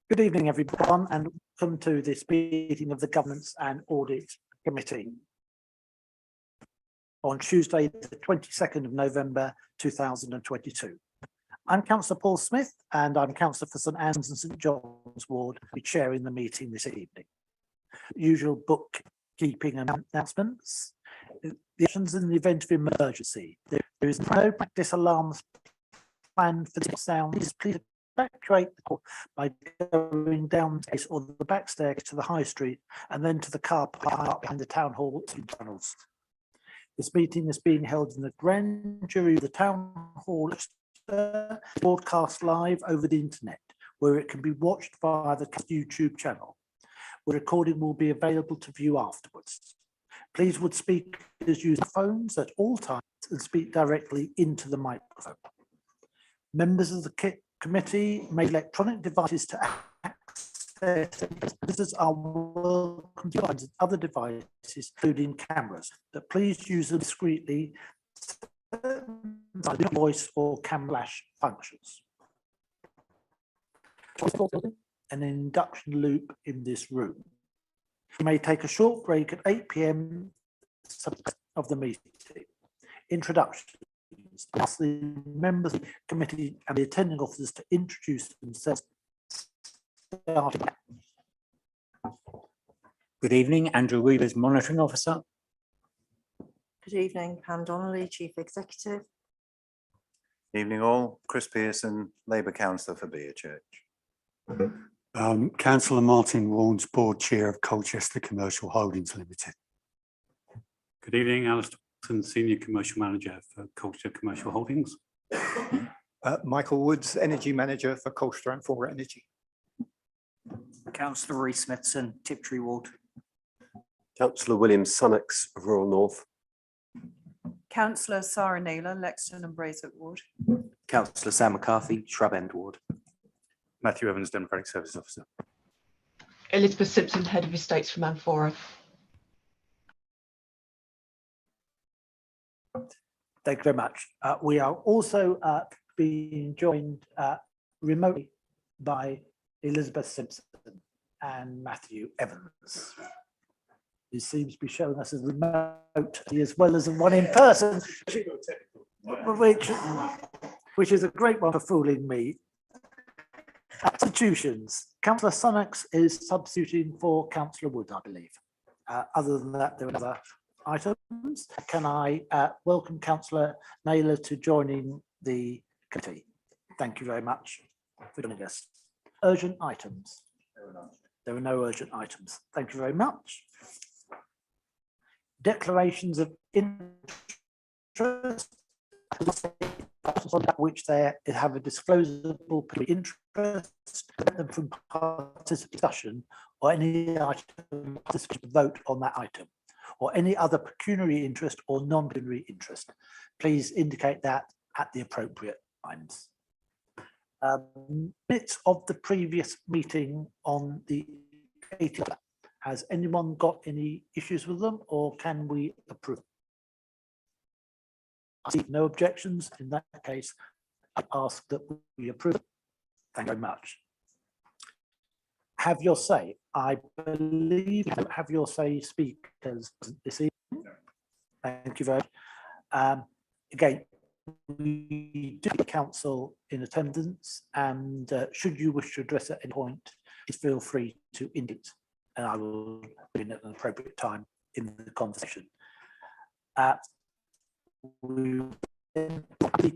Good evening, everyone, and welcome to this meeting of the Governance and Audit Committee on Tuesday, the 22nd of November 2022. I'm Councillor Paul Smith, and I'm Councillor for St Anne's and St John's Ward, chairing the meeting this evening. Usual bookkeeping announcements. The actions in the event of emergency. There is no practice alarms planned for this sound. Please evacuate by going down or the back staircase to the high street and then to the car park behind the town hall tunnels. This meeting is being held in the grand jury of the town hall, broadcast live over the internet, where it can be watched via the YouTube channel. The recording will be available to view afterwards. Please would speakers use phones at all times and speak directly into the microphone. Members of the committee may electronic devices to access. Visitors are welcome to use other devices, including cameras, but please use them discreetly, voice or camera flash functions. An induction loop in this room. You may take a short break at 8 p.m. of the meeting. Introductions. Ask the members of the committee and the attending officers to introduce themselves. Good evening, Andrew Weaver's Monitoring Officer. Good evening, Pam Donnelly, Chief Executive. Evening all, Chris Pearson, Labour Councillor for Beer Church. Councillor Martin Warnes, Board Chair of Colchester Commercial Holdings Limited. Good evening, Alistair Wilson, Senior Commercial Manager for Colchester Commercial Holdings. Michael Woods, Energy Manager for Colchester and For Energy. Councillor Reece Smithson, Tiptree Ward. Councillor William Sunnox of Rural North. Councillor Sarah Naylor, Lexington and Braeswood Ward. Councillor Sam McCarthy, Shrub End Ward. Matthew Evans, Democratic Services Officer. Elizabeth Simpson, Head of Estates from Amphora. Thank you very much. We are also being joined remotely by Elizabeth Simpson and Matthew Evans. He seems to be showing us a remote as well as one in person, which is a great one for fooling me. Substitutions. Councillor Sunnox is substituting for Councillor Wood, I believe. Other than that, there are other items. Can I welcome Councillor Naylor to joining the committee? Thank you very much for joining us. Urgent items. There are no urgent items. Thank you very much. Declarations of interest, on which they have a disclosable interest, prevent them from discussion or any item vote on that item, or any other pecuniary interest or non-pecuniary interest. Please indicate that at the appropriate times. Minutes of the previous meeting on the 18th. Has anyone got any issues with them, or can we approve? I see no objections. In that case, I ask that we approve. Thank you very much. Have your say. I believe you have your say speakers this evening. Thank you very much. Again, we do have council in attendance, and should you wish to address at any point, please feel free to indicate, and I will bring at an appropriate time in the conversation. The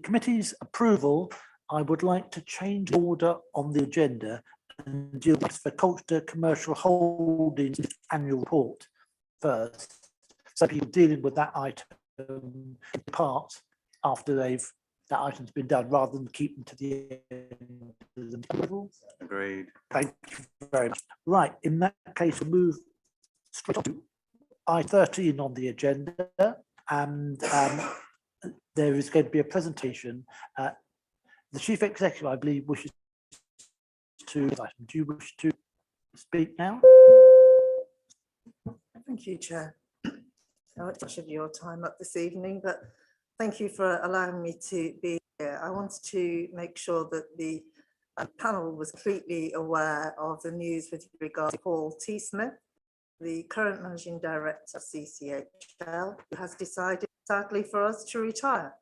committee's approval, I would like to change the order on the agenda and deal with the Colchester Commercial Holdings annual report first. So people dealing with that item in part after that item's been done, rather than keep them to the end of the approval. Agreed. Thank you very much. Right, in that case, we'll move straight on to I-13 on the agenda, and there is going to be a presentation. The Chief Executive, I believe, wishes to. Do you wish to speak now? Thank you, Chair. Much of your time up this evening, but thank you for allowing me to be here. I wanted to make sure that the The panel was completely aware of the news with regard to Paul T. Smith, the current managing director of CCHL, who has decided, sadly for us, to retire.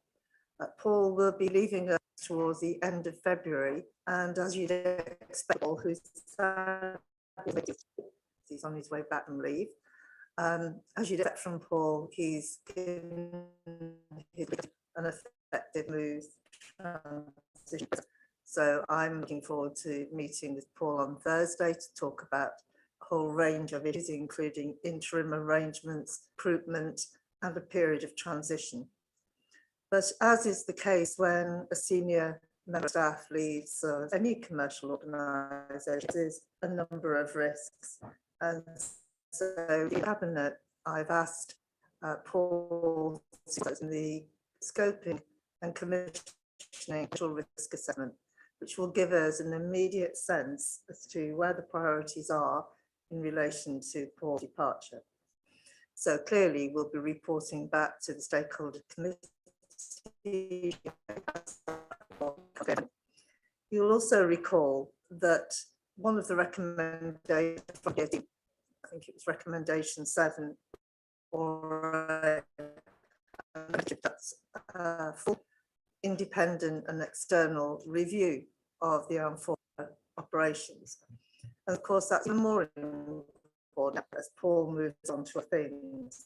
Paul will be leaving us towards the end of February, and as you'd expect, Paul, who's he's on his way back from leave. As you'd expect from Paul, he's given an effective move transition. So I'm looking forward to meeting with Paul on Thursday to talk about a whole range of issues, including interim arrangements, recruitment, and a period of transition. But as is the case when a senior member of staff leaves any commercial organisation, there's a number of risks. And so the Cabinet, I've asked Paul in the scoping and commissioning risk assessment, which will give us an immediate sense as to where the priorities are in relation to Paul's departure. So clearly we'll be reporting back to the stakeholder committee. You'll also recall that one of the recommendations, I think it was recommendation 7, or that's full independent and external review of the armed forces operations. And of course, that's even more important as Paul moves on to things,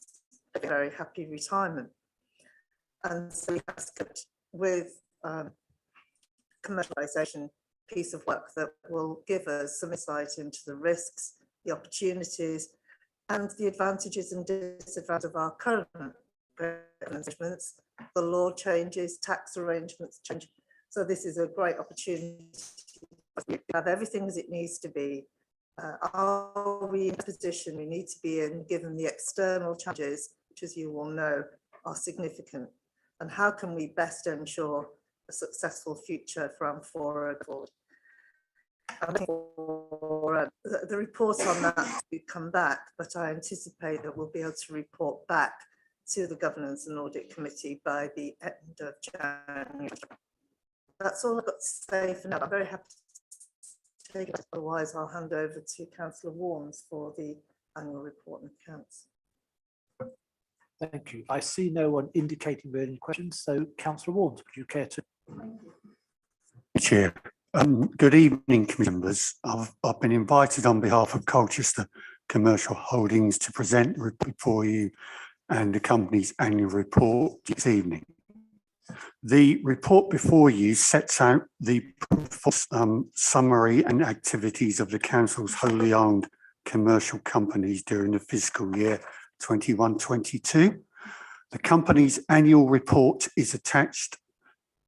a very happy retirement. And so we asked with commercialisation piece of work that will give us some insight into the risks, the opportunities, and the advantages and disadvantages of our current arrangements, the law changes, tax arrangements change. So this is a great opportunity to have everything as it needs to be. Are we in a position we need to be in, given the external challenges, which, as you will know, are significant? And how can we best ensure a successful future for Amphora forward? The report on that will come back, but I anticipate that we'll be able to report back to the Governance and Audit Committee by the end of January. That's all I've got to say for now. I'm very happy to take it. Otherwise, I'll hand over to Councillor Warnes for the annual report and accounts. Thank you. I see no one indicating there are any questions. So Councillor Warnes, would you care to? Chair. Good evening, committee members. I've been invited on behalf of Colchester Commercial Holdings to present before you and the company's annual report this evening. The report before you sets out the summary and activities of the council's wholly owned commercial companies during the fiscal year 21-22. The company's annual report is attached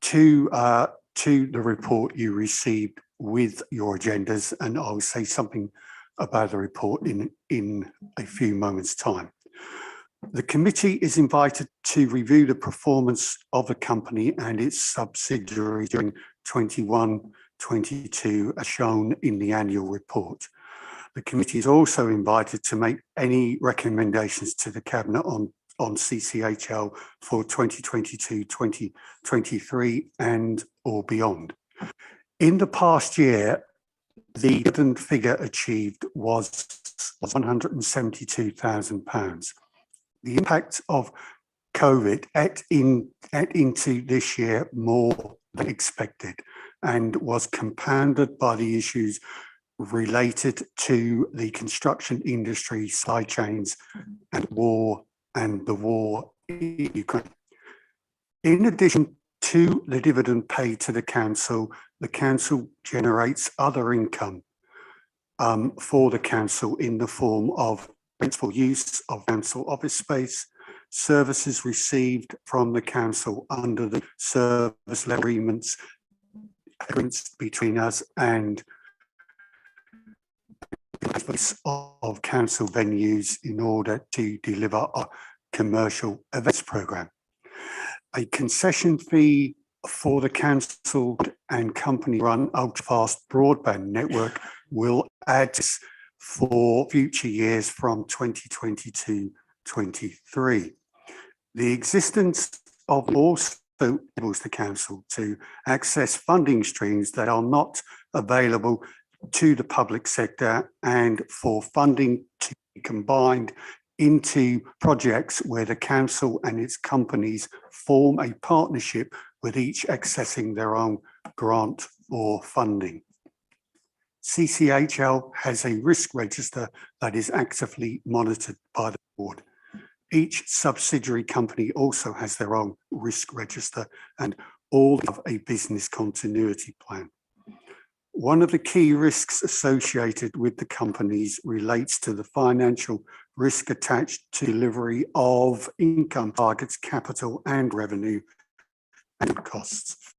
to the report you received with your agendas, and I'll say something about the report in a few moments' time. The committee is invited to review the performance of the company and its subsidiaries during 21-22 as shown in the annual report. The committee is also invited to make any recommendations to the Cabinet on CCHL for 2022-2023 and or beyond. In the past year, the dividend figure achieved was £172,000. The impact of COVID ate into this year more than expected and was compounded by the issues related to the construction industry, supply chains, and the war in Ukraine. In addition to the dividend paid to the council generates other income for the council in the form of principal use of council office space, services received from the council under the service agreements between us and of council venues in order to deliver a commercial events programme. A concession fee for the council and company run ultra-fast broadband network will add for future years from 2022-23. The existence of also enables the council to access funding streams that are not available to the public sector, and for funding to be combined into projects where the council and its companies form a partnership, with each accessing their own grant or funding. CCHL has a risk register that is actively monitored by the board. Each subsidiary company also has their own risk register, and all have a business continuity plan. One of the key risks associated with the companies relates to the financial risk attached to delivery of income targets, capital and revenue and costs.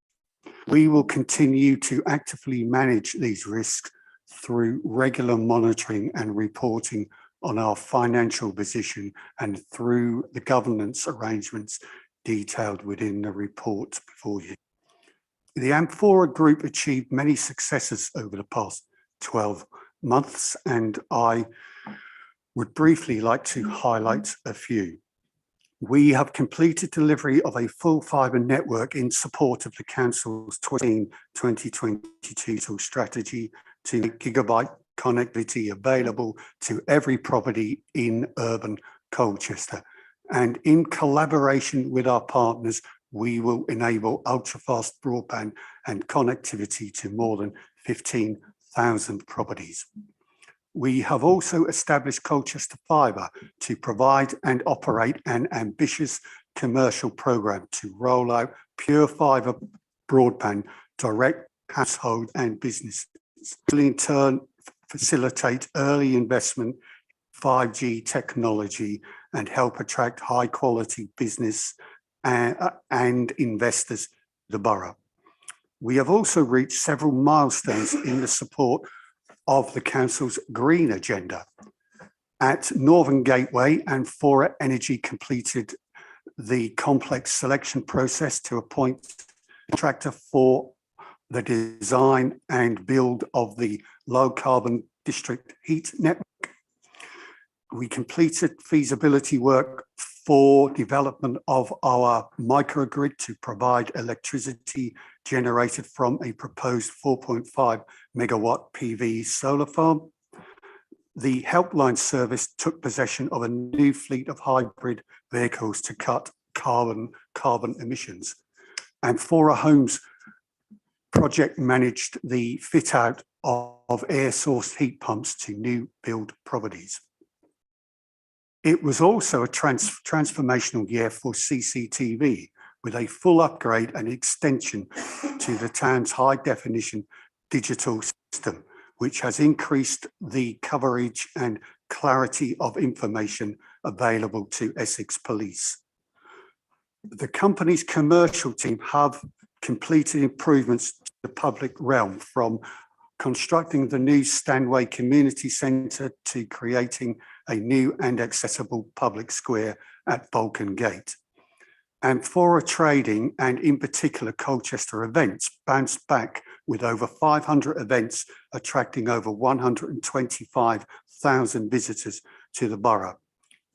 We will continue to actively manage these risks through regular monitoring and reporting on our financial position, and through the governance arrangements detailed within the report before you. The Amphora Group achieved many successes over the past 12 months, and I would briefly like to highlight a few. We have completed delivery of a full fibre network in support of the Council's 2022 strategy to make gigabit connectivity available to every property in urban Colchester. And in collaboration with our partners, we will enable ultra-fast broadband and connectivity to more than 15,000 properties. We have also established Colchester Fibre to provide and operate an ambitious commercial programme to roll out pure fibre broadband direct household and businesses, will in turn facilitate early investment in 5G technology and help attract high quality business and investors to the borough. We have also reached several milestones in the support of the Council's green agenda. At Northern Gateway, Amphora Energy completed the complex selection process to appoint a contractor for the design and build of the low carbon district heat network. We completed feasibility work for development of our microgrid to provide electricity generated from a proposed 4.5 megawatt PV solar farm. The helpline service took possession of a new fleet of hybrid vehicles to cut carbon emissions. Amphora Homes project managed the fit out of air source heat pumps to new build properties. It was also a transformational year for CCTV, with a full upgrade and extension to the town's high definition digital system, which has increased the coverage and clarity of information available to Essex Police. The company's commercial team have completed improvements to the public realm, from constructing the new Stanway Community Centre to creating a new and accessible public square at Balkan Gate. Amphora Trading, and in particular Colchester Events, bounced back with over 500 events attracting over 125,000 visitors to the borough.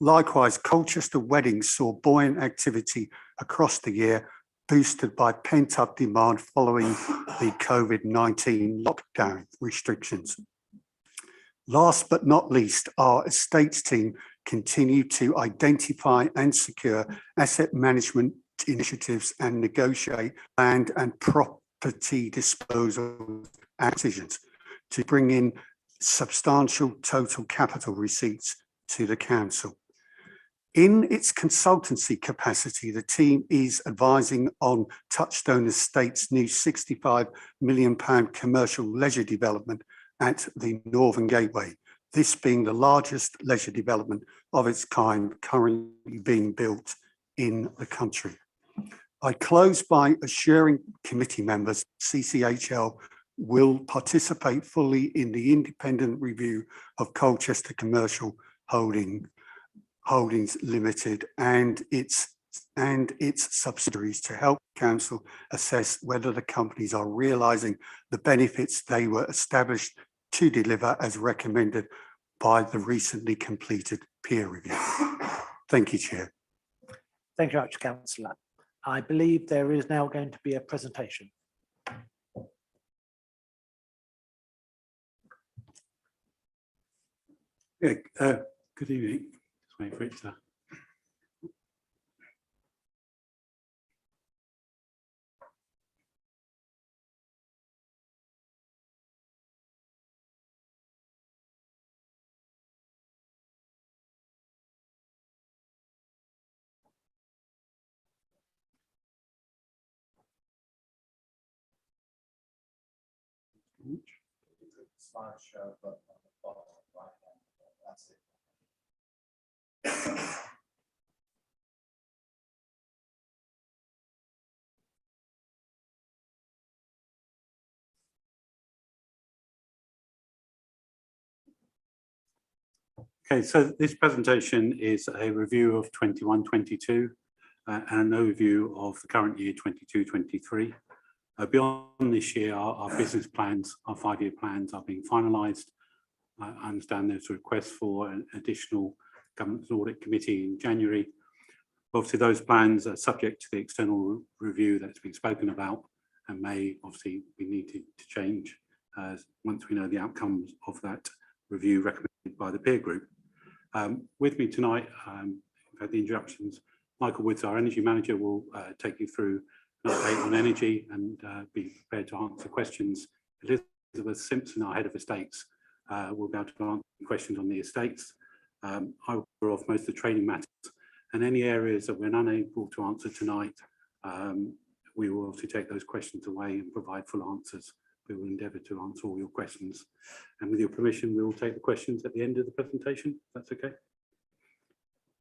Likewise, Colchester Weddings saw buoyant activity across the year, boosted by pent-up demand following the COVID-19 lockdown restrictions. Last but not least, our estates team continue to identify and secure asset management initiatives and negotiate land and property disposal decisions to bring in substantial total capital receipts to the council. In its consultancy capacity, the team is advising on Touchstone Estates' new £65 million commercial leisure development at the Northern Gateway, this being the largest leisure development of its kind currently being built in the country. I close by assuring committee members CCHL will participate fully in the independent review of Colchester Commercial Holdings Limited and its subsidiaries to help council assess whether the companies are realising the benefits they were established to deliver as recommended by the recently completed peer review. Thank you, Chair. Thank you very much, Councillor. I believe there is now going to be a presentation. Yeah, good evening. Just wait for it to. Slideshow button on the bottom right hand. That's it. Okay, so this presentation is a review of 21-22 and an overview of the current year 22-23. Beyond this year, our business plans, our 5-year plans are being finalised. I understand there's a request for an additional governance audit committee in January. Obviously, those plans are subject to the external review that's been spoken about and may obviously be needed to change once we know the outcomes of that review recommended by the peer group. With me tonight, we've had the introductions. Michael Woods, our energy manager, will take you through an update on energy and be prepared to answer questions. Elizabeth Simpson, our head of estates, will be able to answer questions on the estates. I will cover off most of the training matters, and any areas that we're unable to answer tonight, we will also take those questions away and provide full answers. We will endeavour to answer all your questions, and with your permission, we will take the questions at the end of the presentation. That's okay.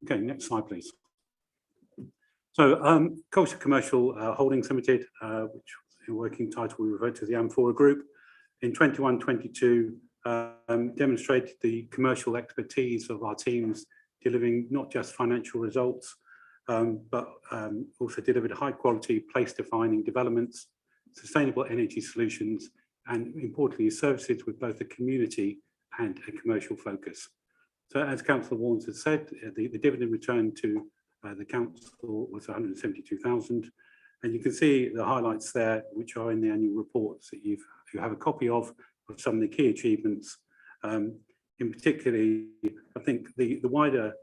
Okay, next slide, please. So, Colchester Commercial Holdings Limited, which in working title we refer to the Amphora Group, in 21-22 demonstrated the commercial expertise of our teams, delivering not just financial results, but also delivered high quality, place-defining developments, sustainable energy solutions, and importantly, services with both a community and a commercial focus. So as Councillor Warnes has said, the dividend return to the council was 172,000. And you can see the highlights there, which are in the annual reports that you have a copy of some of the key achievements. In particularly, I think the wider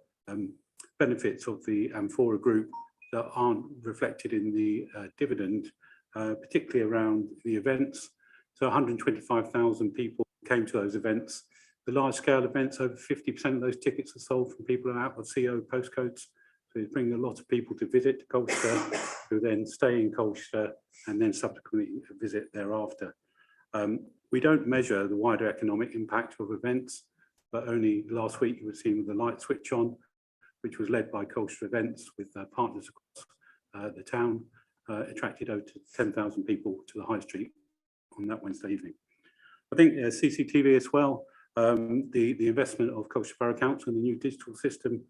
benefits of the Amphora Group that aren't reflected in the dividend, particularly around the events. So 125,000 people came to those events. The large scale events, over 50% of those tickets are sold from people out of CO postcodes. So it's bringing a lot of people to visit Colchester, who then stay in Colchester and then subsequently visit thereafter. We don't measure the wider economic impact of events, but only last week you were seeing the light switch on, which was led by Colchester Events with partners across the town, attracted over 10,000 people to the high street on that Wednesday evening. I think CCTV as well, the investment of Colchester Borough Council in the new digital system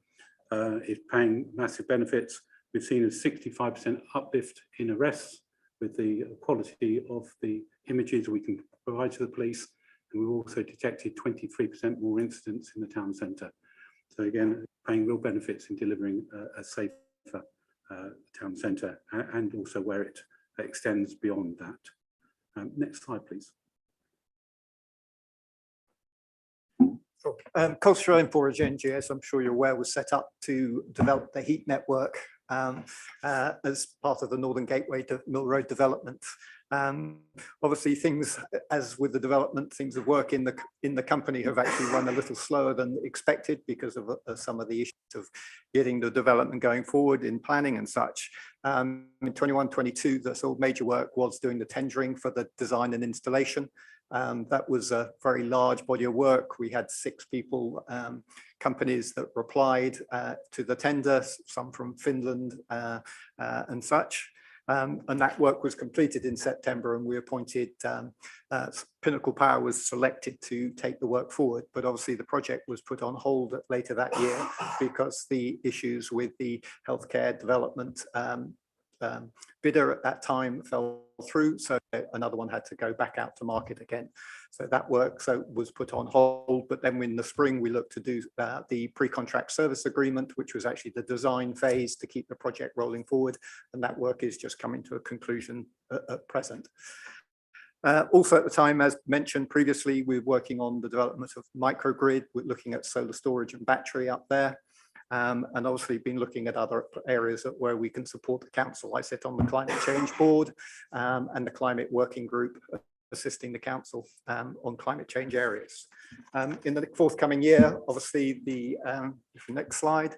is paying massive benefits. We've seen a 65% uplift in arrests with the quality of the images we can provide to the police, and we've also detected 23% more incidents in the town centre. So again, paying real benefits in delivering a safer town centre, and also where it extends beyond that. Next slide, please. Colchester Amphora GNGS, I'm sure you're aware, was set up to develop the heat network as part of the Northern Gateway to Mill Road development. Obviously, things, as with the development, things of work in the company have actually run a little slower than expected because of some of the issues of getting the development going forward in planning and such. In 21-22, the sort of major work was doing the tendering for the design and installation. That was a very large body of work. We had 6 people, companies that replied to the tender, some from Finland and such. And that work was completed in September, and we appointed, Pinnacle Power was selected to take the work forward. But obviously the project was put on hold later that year because the issues with the healthcare development bidder at that time fell through. So another one had to go back out to market again. So that work was put on hold, but then in the spring, we looked to do the pre-contract service agreement, which was actually the design phase to keep the project rolling forward. And that work is just coming to a conclusion at present. Also at the time, as mentioned previously, we're working on the development of microgrid. We're looking at solar storage and battery up there. And obviously been looking at other areas where we can support the council. I sit on the climate change board and the climate working group assisting the council on climate change areas. In the forthcoming year, obviously the next slide,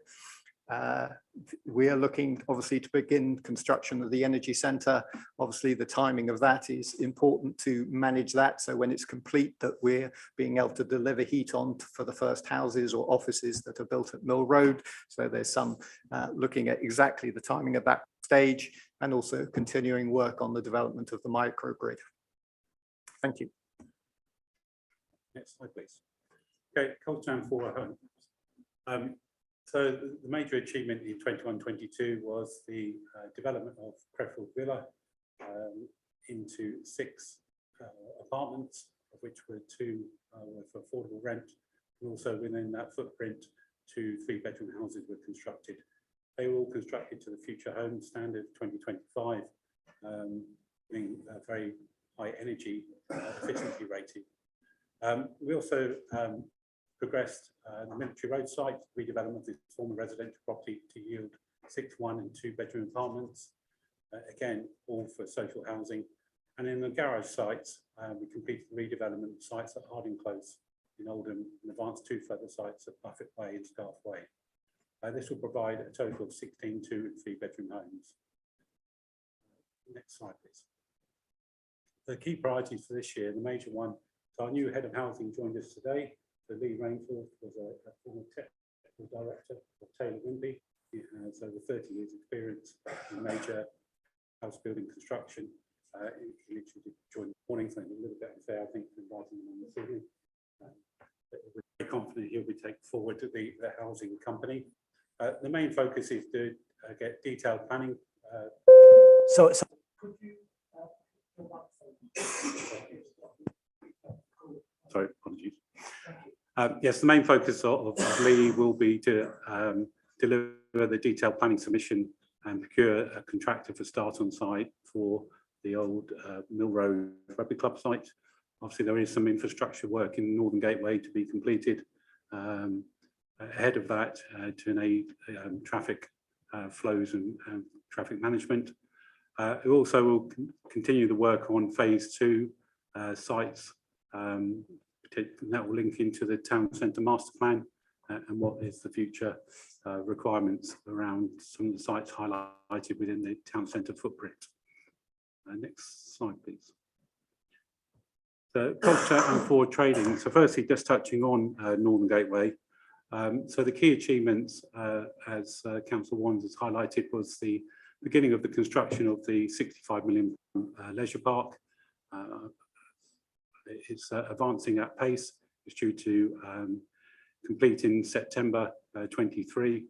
we are looking obviously to begin construction of the energy centre. Obviously the timing of that is important to manage that. So when it's complete, that we're being able to deliver heat on for the first houses or offices that are built at Mill Road. So there's some looking at exactly the timing of that stage and also continuing work on the development of the microgrid. Thank you. Next slide, please. Okay, Colchester for home. So the major achievement in 21-22 was the development of Crefeld Villa into 6 apartments, of which were 2 were for affordable rent. And also within that footprint, 2 3-bedroom houses were constructed. They were all constructed to the Future Home Standard 2025, being a very high energy efficiency rating. We also progressed the Military Road site redevelopment of the former residential property to yield 6 1- and 2-bedroom apartments, again all for social housing. And in the garage sites, we completed the redevelopment of sites at Harding Close in Oldham and advanced 2 further sites at Buffett Way and Scarf Way. This will provide a total of 16 2- and 3-bedroom homes. Next slide, please. The key priorities for this year, the major one, so our new head of housing joined us today. So Lee Rainforth was a former technical director of Taylor Wimpey. He has over 30 years experience in major house building construction. He literally joined this morning, so a little bit unfair, I think, for inviting him on this evening. But we're very confident he'll be taken forward to the housing company. The main focus is to get detailed planning. Could you sorry, apologies. Yes, the main focus of Lee will be to deliver the detailed planning submission and procure a contractor for start on site for the old Mill Road Rugby Club site. Obviously, there is some infrastructure work in Northern Gateway to be completed ahead of that to aid traffic flows and traffic management. We also will continue the work on phase 2 sites. That will link into the town centre master plan and what is the future requirements around some of the sites highlighted within the town centre footprint. Next slide, please. So culture and forward trading. So firstly, just touching on Northern Gateway. So the key achievements, as Councillor Wands has highlighted, was the beginning of the construction of the 65 million leisure park. It's advancing at pace. It's due to complete in September 23.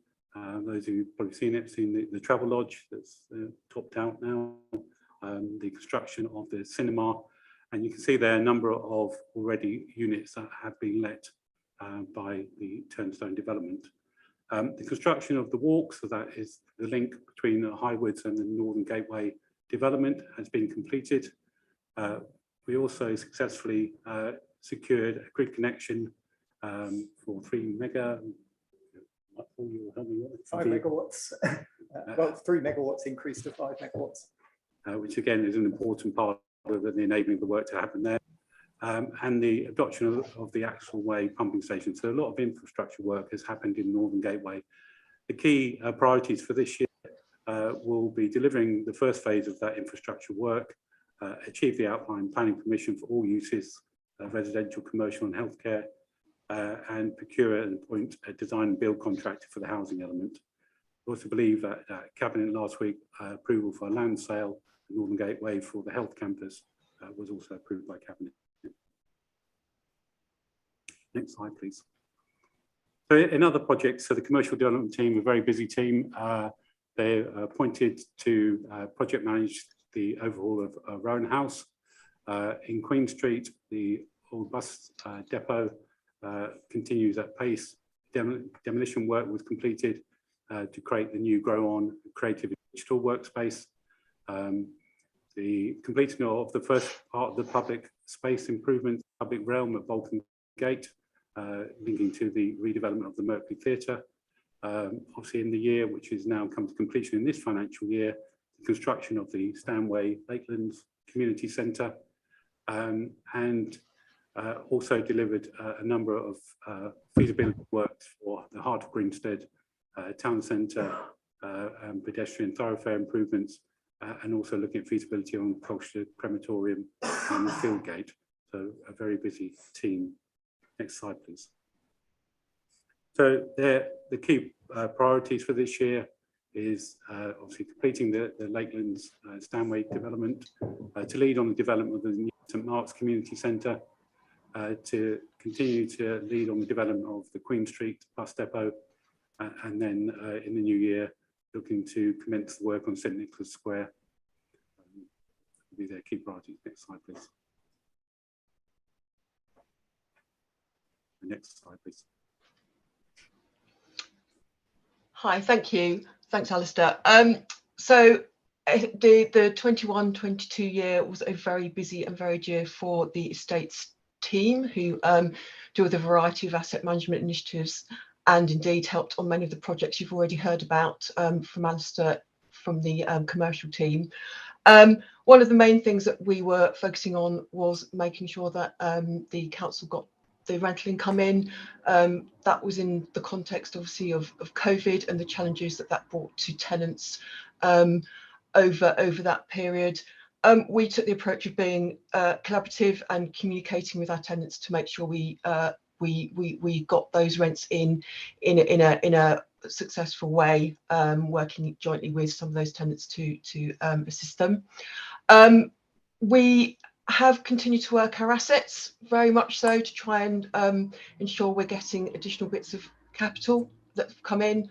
Those who've probably seen it, seen the travel lodge that's topped out now, the construction of the cinema, and you can see there are a number of already units that have been let by the Turnstone development. The construction of the walk, so that is the link between the Highwoods and the Northern Gateway development, has been completed. We also successfully secured a grid connection for 3 mega. 5 megawatts. Well, 3 megawatts increased to 5 megawatts. Which again is an important part of the enabling the work to happen there. And the adoption of the Axel Way pumping station. So a lot of infrastructure work has happened in Northern Gateway. The key priorities for this year will be delivering the first phase of that infrastructure work, achieve the outline planning permission for all uses, residential, commercial and healthcare, and procure and appoint a design and build contractor for the housing element. We also believe that Cabinet last week approval for a land sale at Northern Gateway for the health campus was also approved by Cabinet. Next slide, please. So in other projects, so the commercial development team, a very busy team, they're appointed to project manage the overhaul of Rowan House. In Queen Street, the old bus depot continues at pace. Demolition work was completed to create the new Grow On creative digital workspace. The completing of the first part of the public space improvement, public realm at Bolton Gate, linking to the redevelopment of the Mercury Theatre. Obviously in the year, which has now come to completion in this financial year, the construction of the Stanway Lakelands Community Centre, and also delivered a number of feasibility works for the Heart of Grinstead Town Centre, pedestrian thoroughfare improvements, and also looking at feasibility on Colchester Crematorium and the Fieldgate. So a very busy team. Next slide, please. So the key priorities for this year is obviously completing the Lakelands Stanway development, to lead on the development of the new St Mark's Community Centre, to continue to lead on the development of the Queen Street bus depot, and then in the new year, looking to commence the work on St Nicholas Square. Will be their key priorities. Next slide, please. The next slide, please. Hi, thank you. Thanks, Alistair. So the 21-22 year was a very busy and varied year for the estates team, who deal with a variety of asset management initiatives and indeed helped on many of the projects you've already heard about from Alistair from the commercial team. One of the main things that we were focusing on was making sure that the council got the rental income in. That was in the context obviously of COVID and the challenges that brought to tenants over that period. We took the approach of being collaborative and communicating with our tenants to make sure we got those rents in a successful way, working jointly with some of those tenants to assist them. We have continued to work our assets very much so to try and ensure we're getting additional bits of capital that have come in.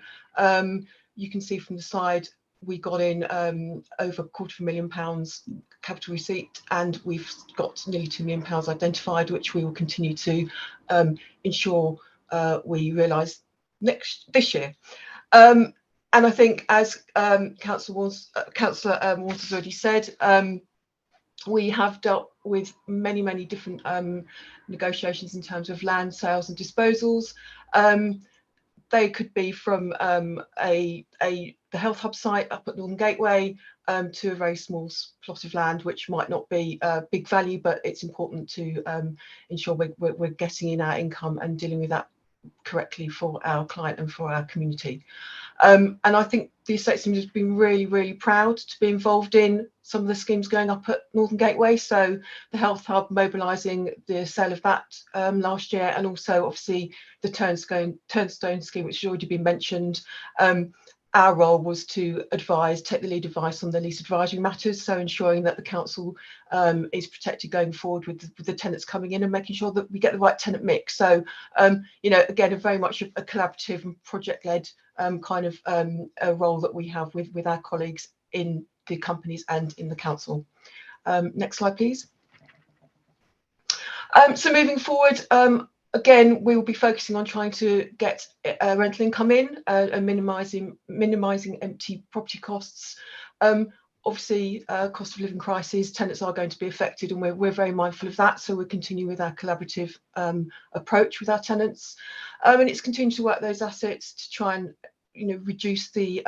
You can see from the slide we got in over £250,000 capital receipt, and we've got nearly £2 million identified, which we will continue to ensure we realise this year. And I think, as Councillor Waters already said, we have dealt with many different negotiations in terms of land sales and disposals. They could be from the Health Hub site up at Northern Gateway to a very small plot of land, which might not be big value, but it's important to ensure we're getting in our income and dealing with that correctly for our client and for our community. And I think the estates team has been really proud to be involved in some of the schemes going up at Northern Gateway. So the Health Hub mobilising the sale of that last year, and also obviously the Turnstone scheme, which has already been mentioned. Our role was to take the lead advice on the lease advisory matters, so ensuring that the council is protected going forward with the tenants coming in and making sure that we get the right tenant mix. So, again, very much a collaborative and project-led kind of a role that we have with our colleagues in the companies and in the council. Next slide, please. So moving forward, again, we will be focusing on trying to get rental income in and minimising empty property costs. Obviously, cost of living crisis, tenants are going to be affected, and we're very mindful of that. So we'll continue with our collaborative approach with our tenants, and it's continuing to work those assets to try and reduce the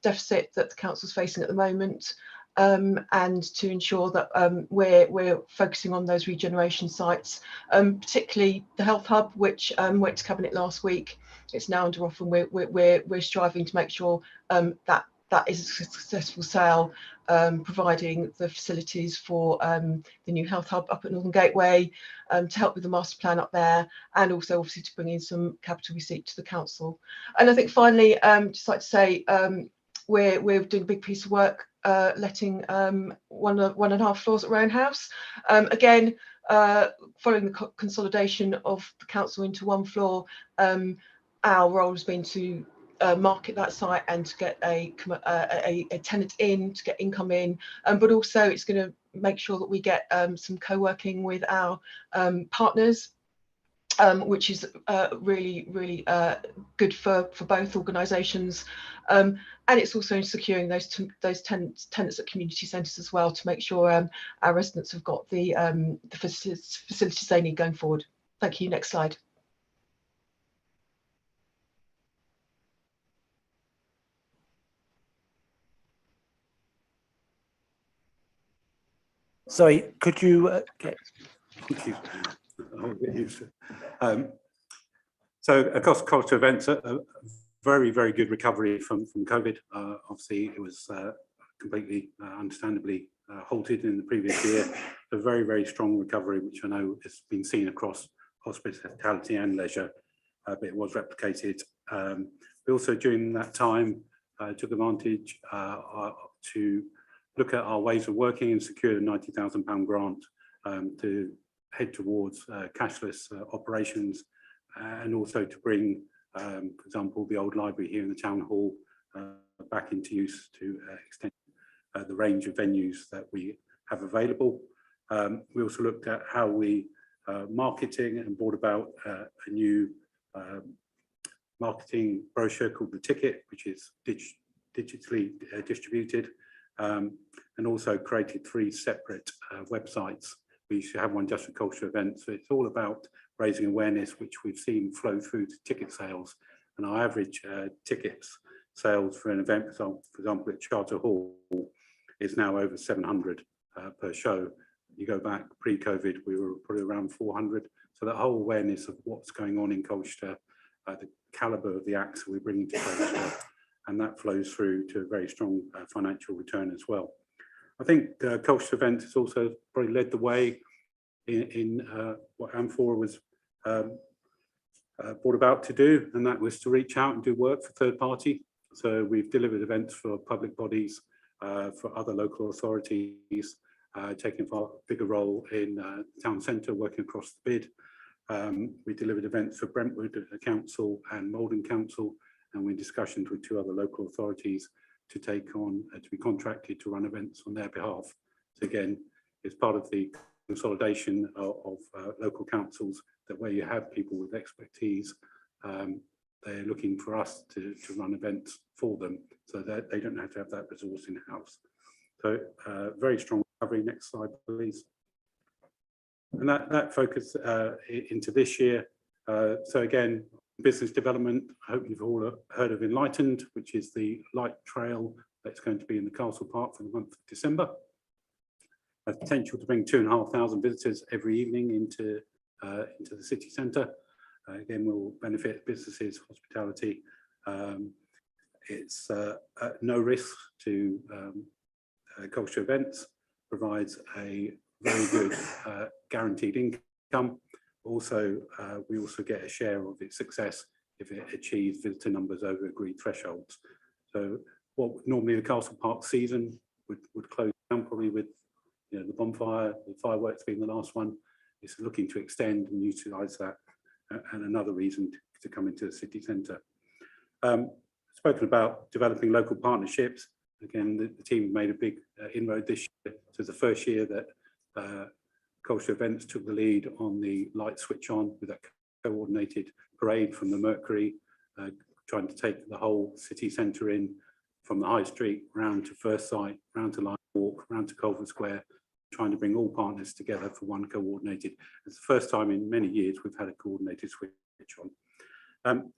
deficit that the council's facing at the moment. And to ensure that we're focusing on those regeneration sites, particularly the Health Hub, which went to Cabinet last week. It's now under offer, and we're striving to make sure that is a successful sale, providing the facilities for the new Health Hub up at Northern Gateway, to help with the master plan up there, and also obviously to bring in some capital receipt to the council. And I think finally, just like to say, we're doing a big piece of work, letting 1.5 floors at Rowan House. Again, following the consolidation of the council into one floor, our role has been to market that site and to get a tenant in, to get income in, but also it's going to make sure that we get some co-working with our partners, which is really good for both organisations, and it's also in securing those tenants at community centres as well, to make sure our residents have got the facilities they need going forward. Thank you. Next slide. Sorry, could you get... Thank you. I'll get used to it. So across culture events, a very good recovery from COVID. Obviously, it was completely understandably halted in the previous year. A very strong recovery, which I know has been seen across hospitality and leisure, but it was replicated. We also, during that time, took advantage to look at our ways of working and secured a £90,000 grant to head towards cashless operations, and also to bring, for example, the old library here in the town hall back into use to extend the range of venues that we have available. We also looked at how we marketing and brought about a new marketing brochure called The Ticket, which is digitally distributed, and also created 3 separate websites. We used to have one just for cultural events. So it's all about raising awareness, which we've seen flow through to ticket sales. And our average tickets sales for an event, for example, at Charter Hall, is now over 700 per show. You go back pre-COVID, we were probably around 400. So that whole awareness of what's going on in Colchester, the calibre of the acts we're bringing to Colchester, and that flows through to a very strong financial return as well. I think Colchester Events has also probably led the way in what Amphora was brought about to do, and that was to reach out and do work for third party. So we've delivered events for public bodies, for other local authorities, taking a bigger role in town centre, working across the bid. We delivered events for Brentwood Council and Malden Council, and we're in discussions with 2 other local authorities to take on, to be contracted to run events on their behalf. So again, it's part of the consolidation of local councils, that where you have people with expertise, they're looking for us to run events for them, so that they don't have to have that resource in-house. So very strong recovery. Next slide, please. And that focus into this year. So again, business development, I hope you've all heard of Enlightened, which is the light trail that's going to be in the Castle Park for the month of December. A potential to bring 2,500 visitors every evening into the city centre. Again, will benefit businesses, hospitality. It's no risk to Colchester Events, provides a very good guaranteed income. Also, we also get a share of its success if it achieves visitor numbers over agreed thresholds. So what normally the Castle Park season would close down, probably with the bonfire, the fireworks being the last one, is looking to extend and utilise that, and another reason to come into the city centre. Spoken about developing local partnerships. Again, the team made a big inroad this year. So it's the first year that Colchester Events took the lead on the light switch on with that coordinated parade from the Mercury, trying to take the whole city centre in, from the High Street round to First Sight, round to Lion Walk, round to Colvin Square, trying to bring all partners together for one coordinated. It's the first time in many years we've had a coordinated switch on.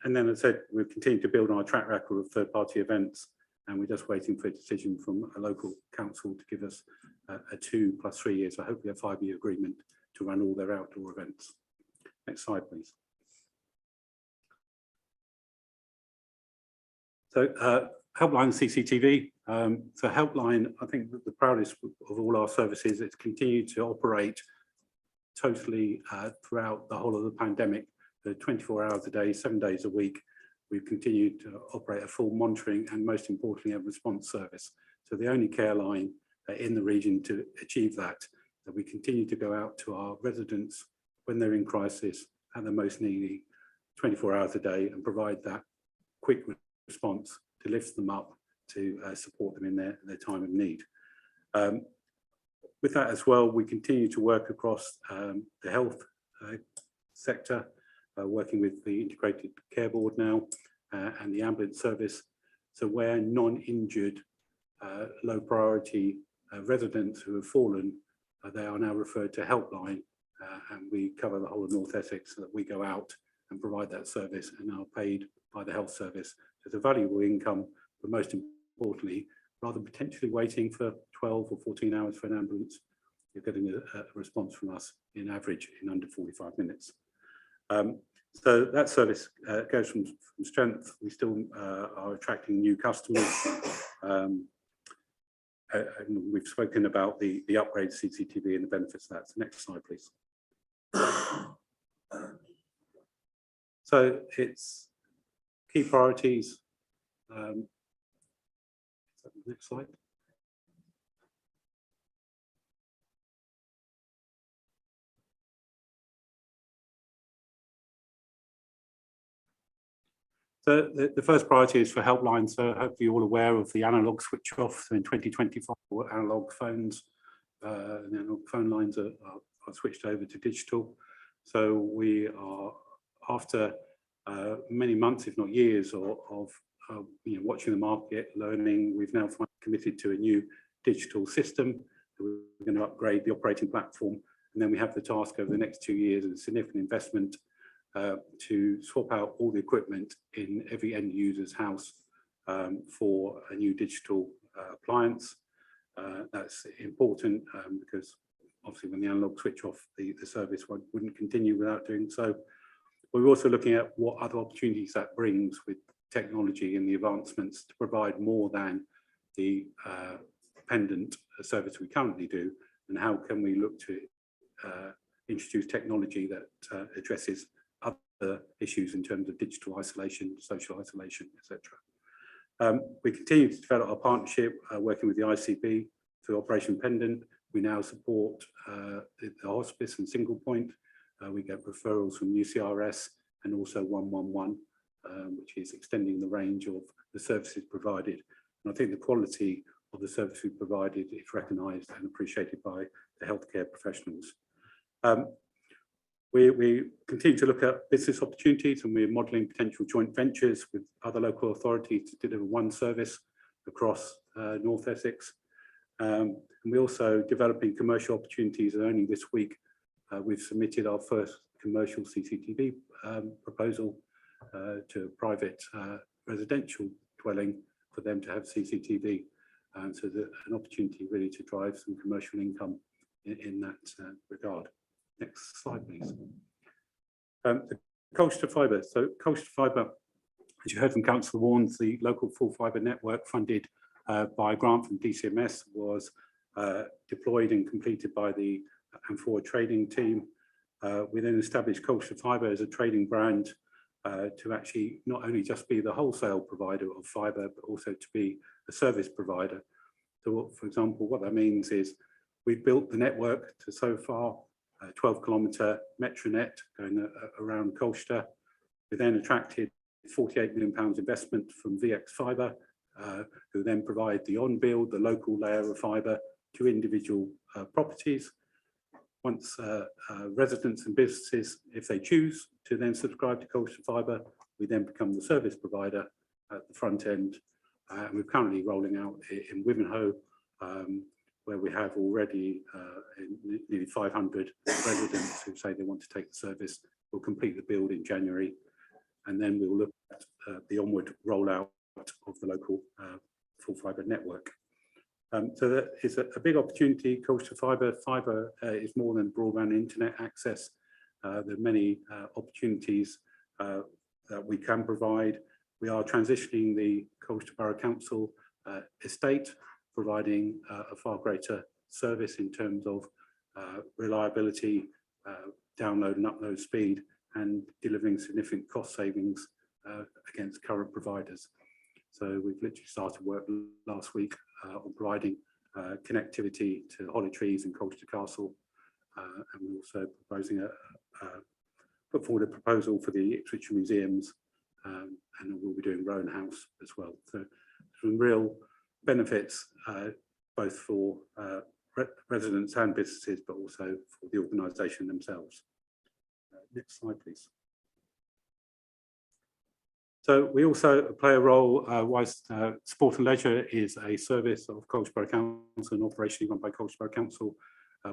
And then, as I said, we've continued to build on our track record of third-party events, and we're just waiting for a decision from a local council to give us a 2 + 3 years, so hopefully a 5-year agreement to run all their outdoor events. Next slide, please. So Helpline CCTV. So Helpline, I think the proudest of all our services, it's continued to operate totally throughout the whole of the pandemic. 24 hours a day, 7 days a week. We've continued to operate a full monitoring and, most importantly, a response service. So the only care line in the region to achieve that we continue to go out to our residents when they're in crisis and the most needy, 24 hours a day, and provide that quick response to lift them up to support them in their time of need. With that as well, we continue to work across the health sector, working with the Integrated Care Board now and the ambulance service. So where non-injured, low priority residents who have fallen, they are now referred to helpline, and we cover the whole of North Essex so that we go out and provide that service and are paid by the health service. So it's a valuable income, but most importantly, rather than potentially waiting for 12 or 14 hours for an ambulance, you're getting a response from us in average in under 45 minutes. So that service goes from strength. We still are attracting new customers. And we've spoken about the upgrade to CCTV and the benefits of that. So next slide, please. So it's key priorities. Next slide. So the first priority is for helplines. So hopefully you're all aware of the analog switch off. So in 2025, analog phones and analog phone lines are switched over to digital. So we are, after many months, if not years, of watching the market, learning, we've now finally committed to a new digital system. We're going to upgrade the operating platform, and then we have the task over the next 2 years of a significant investment to swap out all the equipment in every end user's house for a new digital appliance. That's important because obviously when the analog switch off, the service wouldn't continue without doing so. We're also looking at what other opportunities that brings with technology and the advancements to provide more than the pendant service we currently do, and how can we look to introduce technology that addresses other issues in terms of digital isolation, social isolation, etc. We continue to develop our partnership, working with the ICB through Operation Pendant. We now support the hospice and single point. We get referrals from UCRS and also 111, which is extending the range of the services provided. And I think the quality of the services provided is recognised and appreciated by the healthcare professionals. We continue to look at business opportunities, and we're modelling potential joint ventures with other local authorities to deliver one service across North Essex. And we're also developing commercial opportunities, and only this week we've submitted our first commercial CCTV proposal to a private residential dwelling for them to have CCTV. So there's an opportunity really to drive some commercial income in that regard. Next slide, please. The Colchester Fibre. So Colchester Fibre, as you heard from Councillor Warnes, the local full fibre network funded by a grant from DCMS was deployed and completed by the M4 trading team. We then established Colchester Fibre as a trading brand to actually not only just be the wholesale provider of fibre, but also to be a service provider. So, for example, what that means is we've built the network to so far 12-kilometre metronet going around Colchester. We then attracted £48 million investment from VX Fibre, who then provide the on-build, the local layer of fibre to individual properties. Once residents and businesses, if they choose to then subscribe to Colchester Fibre, we then become the service provider at the front end. We're currently rolling out in Wivenhoe, where we have already nearly 500 residents who say they want to take the service. We'll complete the build in January, and then we'll look at the onward rollout of the local full fibre network. So that is a big opportunity. Colchester Fibre. Fibre is more than broadband internet access. There are many opportunities that we can provide. We are transitioning the Colchester Borough Council estate, providing a far greater service in terms of reliability, download and upload speed, and delivering significant cost savings against current providers. So we've literally started work last week on providing connectivity to Holly Trees and Colchester Castle, and we're also proposing put forward a proposal for the Ipswich Museums and we'll be doing Rowan House as well. So some real benefits both for residents and businesses, but also for the organisation themselves. Next slide, please. So we also play a role, whilst Sport and Leisure is a service of Colchester Borough Council and operationally run by Colchester Borough Council,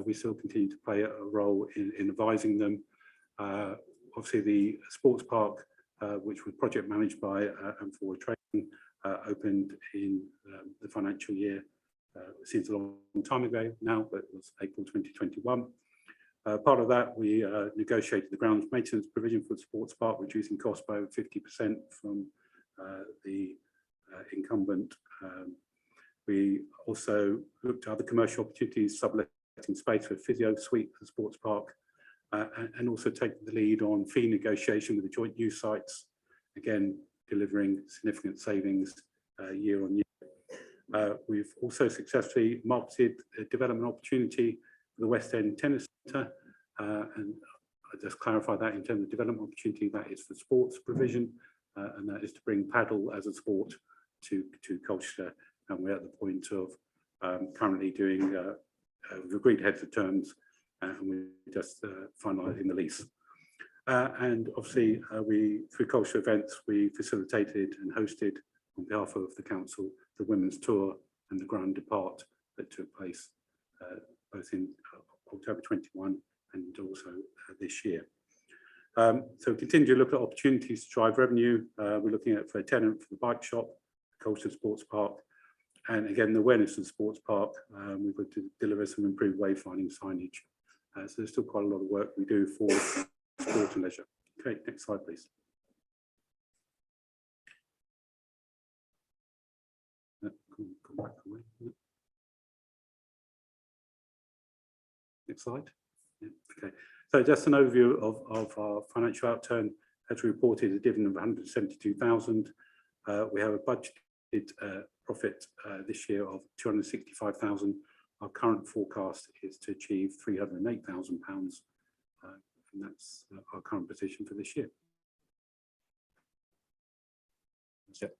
we still continue to play a role in advising them. Obviously the sports park, which was project managed by M4 Training, opened in the financial year. It seems a long time ago now, but it was April 2021. Part of that, we negotiated the grounds maintenance provision for the sports park, reducing costs by over 50% from the incumbent. We also looked at other commercial opportunities, subletting space for a physio suite for the sports park, and also taking the lead on fee negotiation with the joint use sites, again, delivering significant savings year on year. We've also successfully marketed a development opportunity for the West End Tennis Centre, and I just clarify that in terms of development opportunity, that is for sports provision, and that is to bring paddle as a sport to Colchester. And we're at the point of currently doing, we've agreed heads of terms, and we're just finalising the lease. And obviously, through Colchester Events, we facilitated and hosted on behalf of the council the women's tour and the grand depart that took place both in October 21 and also this year. So continue to look at opportunities to drive revenue. We're looking at for a tenant for the bike shop, Colchester Sports Park, and again the awareness of the sports park. We've got to deliver some improved wayfinding signage. So there's still quite a lot of work we do for sport and leisure. Okay, next slide, please. Come back away. Next slide. Yeah, okay, so just an overview of our financial outturn. As we reported, a dividend of 172,000. We have a budgeted profit this year of 265,000. Our current forecast is to achieve £308,000, and that's our current position for this year. That's it.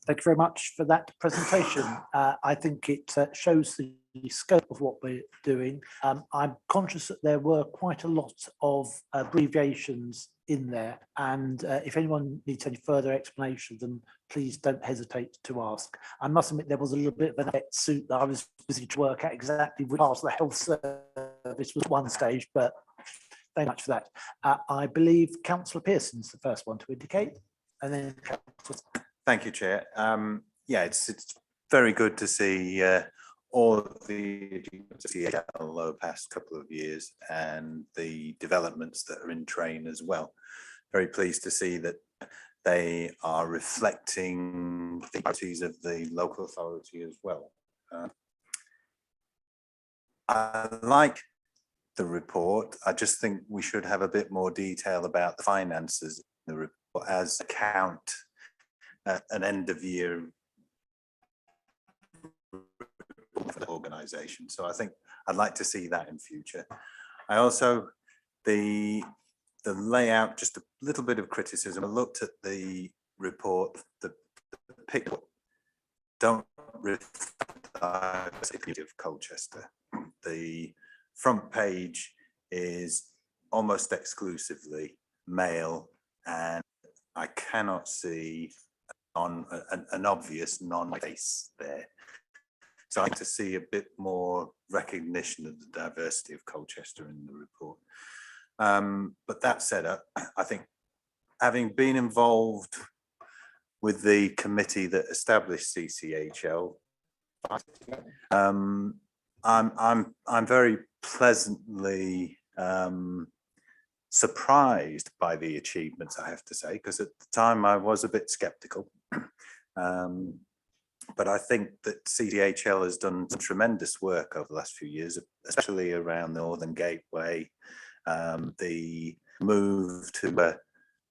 Thank you very much for that presentation. I think it shows the scope of what we're doing. I'm conscious that there were quite a lot of abbreviations in there, and if anyone needs any further explanation of them, please don't hesitate to ask. I must admit there was a little bit of an effect suit that I was busy to work out exactly which part of the health service was one stage, but thank you much for that. I believe Councillor Pearson's the first one to indicate, and then Thank you, Chair. Yeah, it's very good to see all of the achievements over the past couple of years and the developments that are in train as well. Very pleased to see that they are reflecting the priorities of the local authority as well. I like the report. I just think we should have a bit more detail about the finances in the report as account an end of year organisation. So I think I'd like to see that in future. I also, the layout, just a little bit of criticism. I looked at the report, the picture don't reflect the city of Colchester. The front page is almost exclusively male, and I cannot see on an obvious non-face there. So I'd like to see a bit more recognition of the diversity of Colchester in the report. But that said, I think having been involved with the committee that established CCHL, I'm very pleasantly surprised by the achievements, I have to say, because at the time I was a bit skeptical. But I think that CCHL has done some tremendous work over the last few years, especially around the Northern Gateway, the move to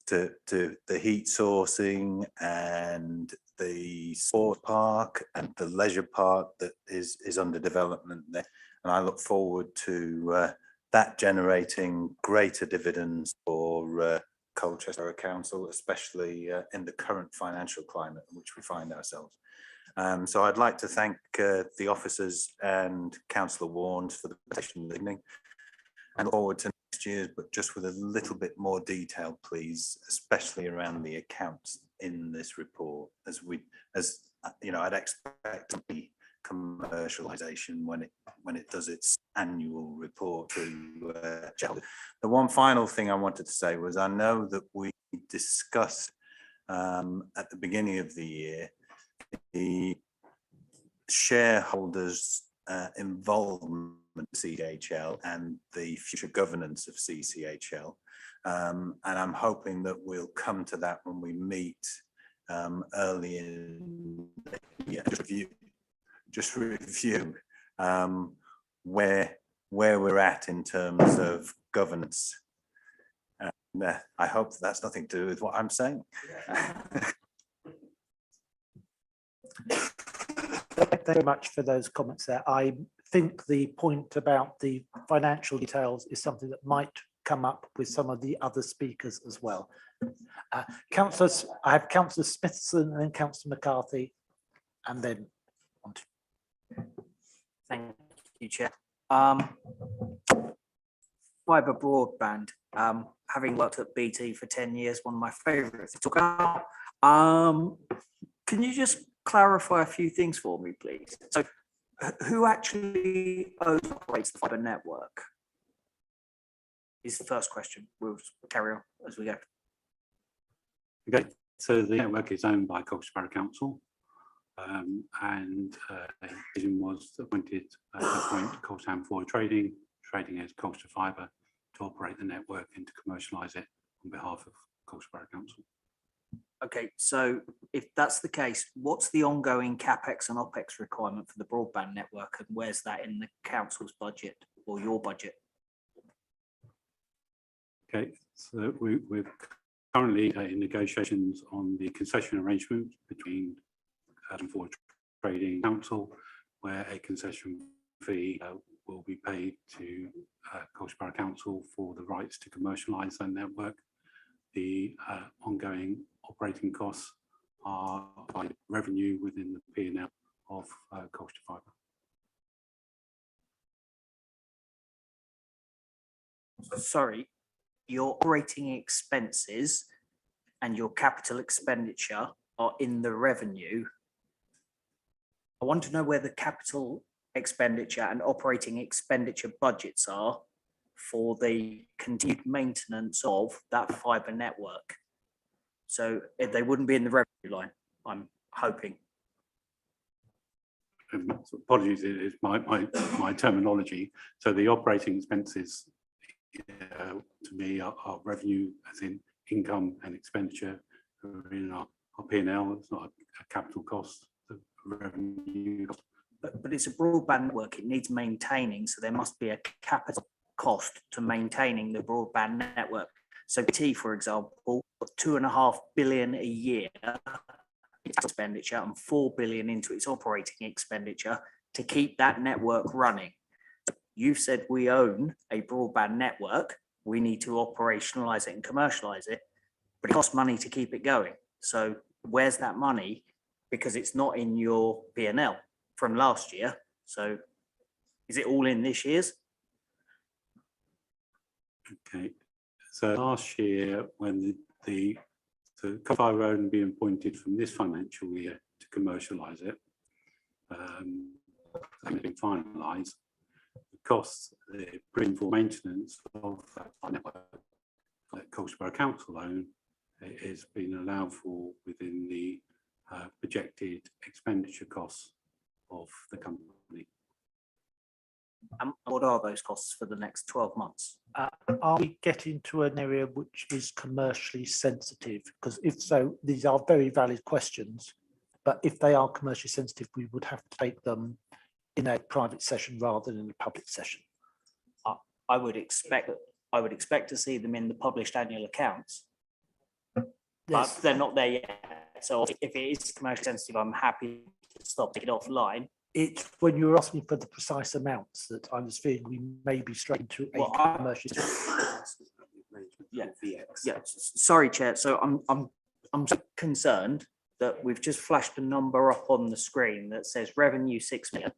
the heat sourcing and the sport park and the leisure park that is under development there. And I look forward to that generating greater dividends for Colchester Borough Council, especially in the current financial climate in which we find ourselves. So I'd like to thank the officers and Councillor Warnes for the presentation this evening, and forward to next year, but just with a little bit more detail, please, especially around the accounts in this report, as you know, I'd expect the commercialisation when it does its annual report to shareholders. The one final thing I wanted to say was, I know that we discussed at the beginning of the year the shareholders' involvement in CCHL and the future governance of CCHL, and I'm hoping that we'll come to that when we meet early in the year. Just review where we're at in terms of governance. I hope that's nothing to do with what I'm saying. Thank you very much for those comments there. I think the point about the financial details is something that might come up with some of the other speakers as well. Councillors, I have Councillor Smithson and then Councillor McCarthy, and then on to. Thank you, Chair. Fibre broadband, having worked at BT for 10 years, one of my favourites to talk about. Can you just clarify a few things for me, please? So who actually operates the fibre network? Is the first question. We'll carry on as we go. Okay, so the network is owned by Colchester Borough Council, and Vision was appointed at the point Colchester Am4 Trading as Colchester Fibre to operate the network and to commercialise it on behalf of Colchester Borough Council. Okay, so if that's the case, what's the ongoing CapEx and OpEx requirement for the broadband network, and where's that in the council's budget or your budget? Okay, so we're currently in negotiations on the concession arrangement between Am4 Trading Council, where a concession fee will be paid to Colchester Borough Council for the rights to commercialise that network. The ongoing operating costs are by revenue within the P&L of Colchester Fibre. Sorry, your operating expenses and your capital expenditure are in the revenue. I want to know where the capital expenditure and operating expenditure budgets are for the continued maintenance of that fibre network. So they wouldn't be in the revenue line, I'm hoping. So apologies, it is my terminology. So the operating expenses to me are revenue, as in income and expenditure, are in our P&L. It's not a capital cost, the revenue. But it's a broadband network, it needs maintaining, so there must be a capital cost to maintaining the broadband network. So BT, for example, got 2.5 billion a year expenditure and 4 billion into its operating expenditure to keep that network running. You've said we own a broadband network, we need to operationalise it and commercialise it, but it costs money to keep it going. So where's that money? Because it's not in your P&L from last year. So is it all in this year's? Okay, so last year when the Fibre owned being appointed from this financial year to commercialise it, been finalised, the costs, the bring for maintenance of that network that Colchester Borough Council own is being allowed for within the projected expenditure costs of the company. And what are those costs for the next 12 months? Are we getting to an area which is commercially sensitive? Because if so, these are very valid questions, but if they are commercially sensitive, we would have to take them in a private session rather than in a public session. I would expect to see them in the published annual accounts, but they're not there yet. So if it is commercially sensitive, I'm happy to stop, take it offline. It's when you were asking for the precise amounts that I was feeling we may be straight to a Well, I- commercial. Yeah. Yeah, sorry, Chair. So I'm so concerned that we've just flashed a number up on the screen that says revenue 6 million.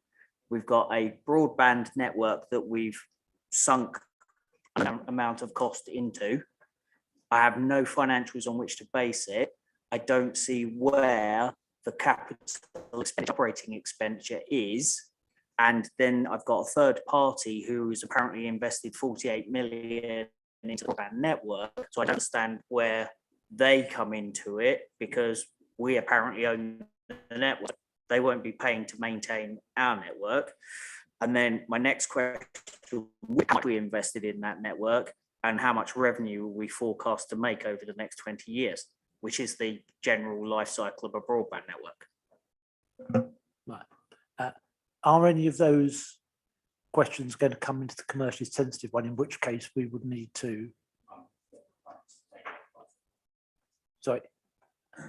We've got a broadband network that we've sunk an amount of cost into. I have no financials on which to base it. I don't see where the capital operating expenditure is. And then I've got a third party who has apparently invested 48 million into the broadband network. So I don't understand where they come into it, because we apparently own the network. They won't be paying to maintain our network. And then my next question, how much we invested in that network and how much revenue we forecast to make over the next 20 years, which is the general life cycle of a broadband network. Right. Are any of those questions going to come into the commercially sensitive one, in which case we would need to? Sorry,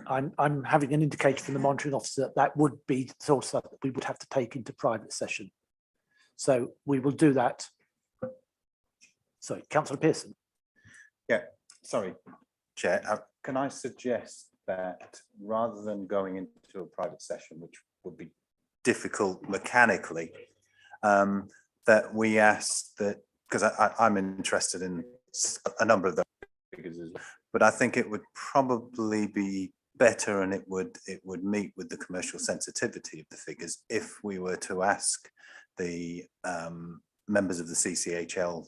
I'm having an indication from the monitoring officer that that would be the sort of stuff that we would have to take into private session. So we will do that. Sorry, Councillor Pearson. Yeah, sorry, Chair. Can I suggest that rather than going into a private session, which would be difficult mechanically, that we ask that, because I'm interested in a number of those figures, but I think it would probably be better, and it would meet with the commercial sensitivity of the figures, if we were to ask the members of the CCHL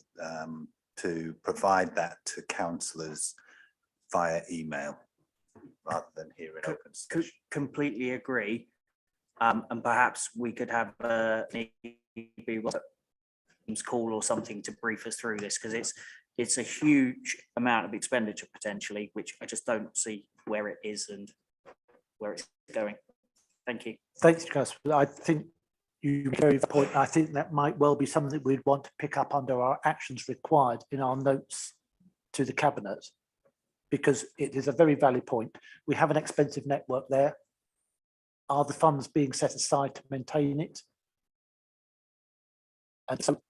to provide that to councillors via email rather than here in open session. Completely agree. And perhaps we could have a call or something to brief us through this, because it's a huge amount of expenditure potentially, which I just don't see where it is and where it's going. Thank you. Thanks, Councillor. I think you very good point. I think that might well be something we'd want to pick up under our actions required in our notes to the Cabinet, because it is a very valid point. We have an expensive network there. Are the funds being set aside to maintain it? And so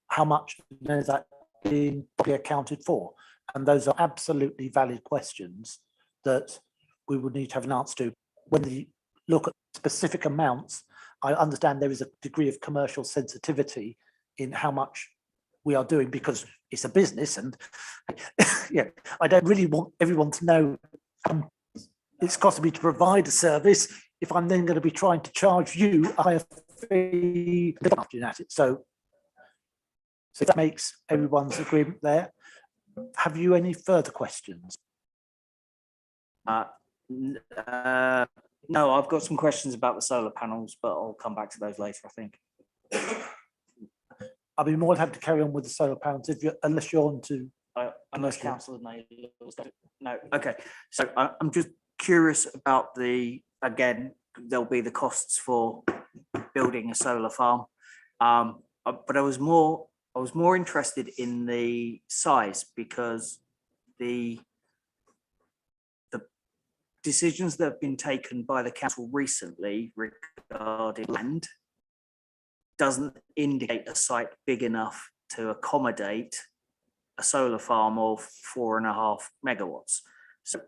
how much is that being properly accounted for? And those are absolutely valid questions that we would need to have an answer to. When we look at specific amounts, I understand there is a degree of commercial sensitivity in how much we are doing, because it's a business, and yeah, I don't really want everyone to know it's costing me to provide a service if I'm then going to be trying to charge you a higher fee at it. So that makes everyone's agreement there. Have you any further questions? No, I've got some questions about the solar panels, but I'll come back to those later, I think. I'll be more than happy to carry on with the solar panels unless you're on to. Unless Councillor no, okay. So I'm just curious about again, there'll be the costs for building a solar farm. But I was more interested in the size, because the decisions that have been taken by the council recently regarding land doesn't indicate a site big enough to accommodate a solar farm of 4.5 megawatts. So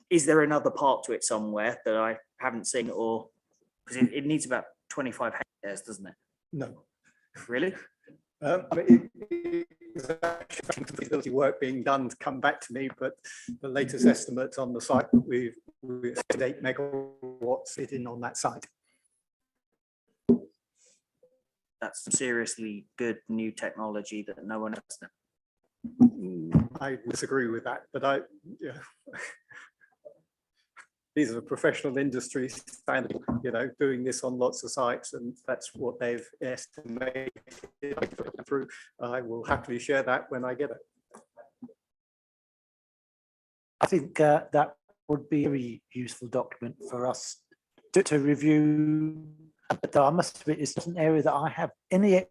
is there another part to it somewhere that I haven't seen, or because it needs about 25 hectares, doesn't it? No. Really? Feasibility work being done to come back to me, but the latest estimates on the site, we've 8 megawatts sitting on that site. That's seriously good new technology that no one else knows. I disagree with that, but these are professional industry standard, doing this on lots of sites, and that's what they've estimated through. I will happily share that when I get it. I think that would be a very useful document for us to review. But I must admit, it's not an area that I have any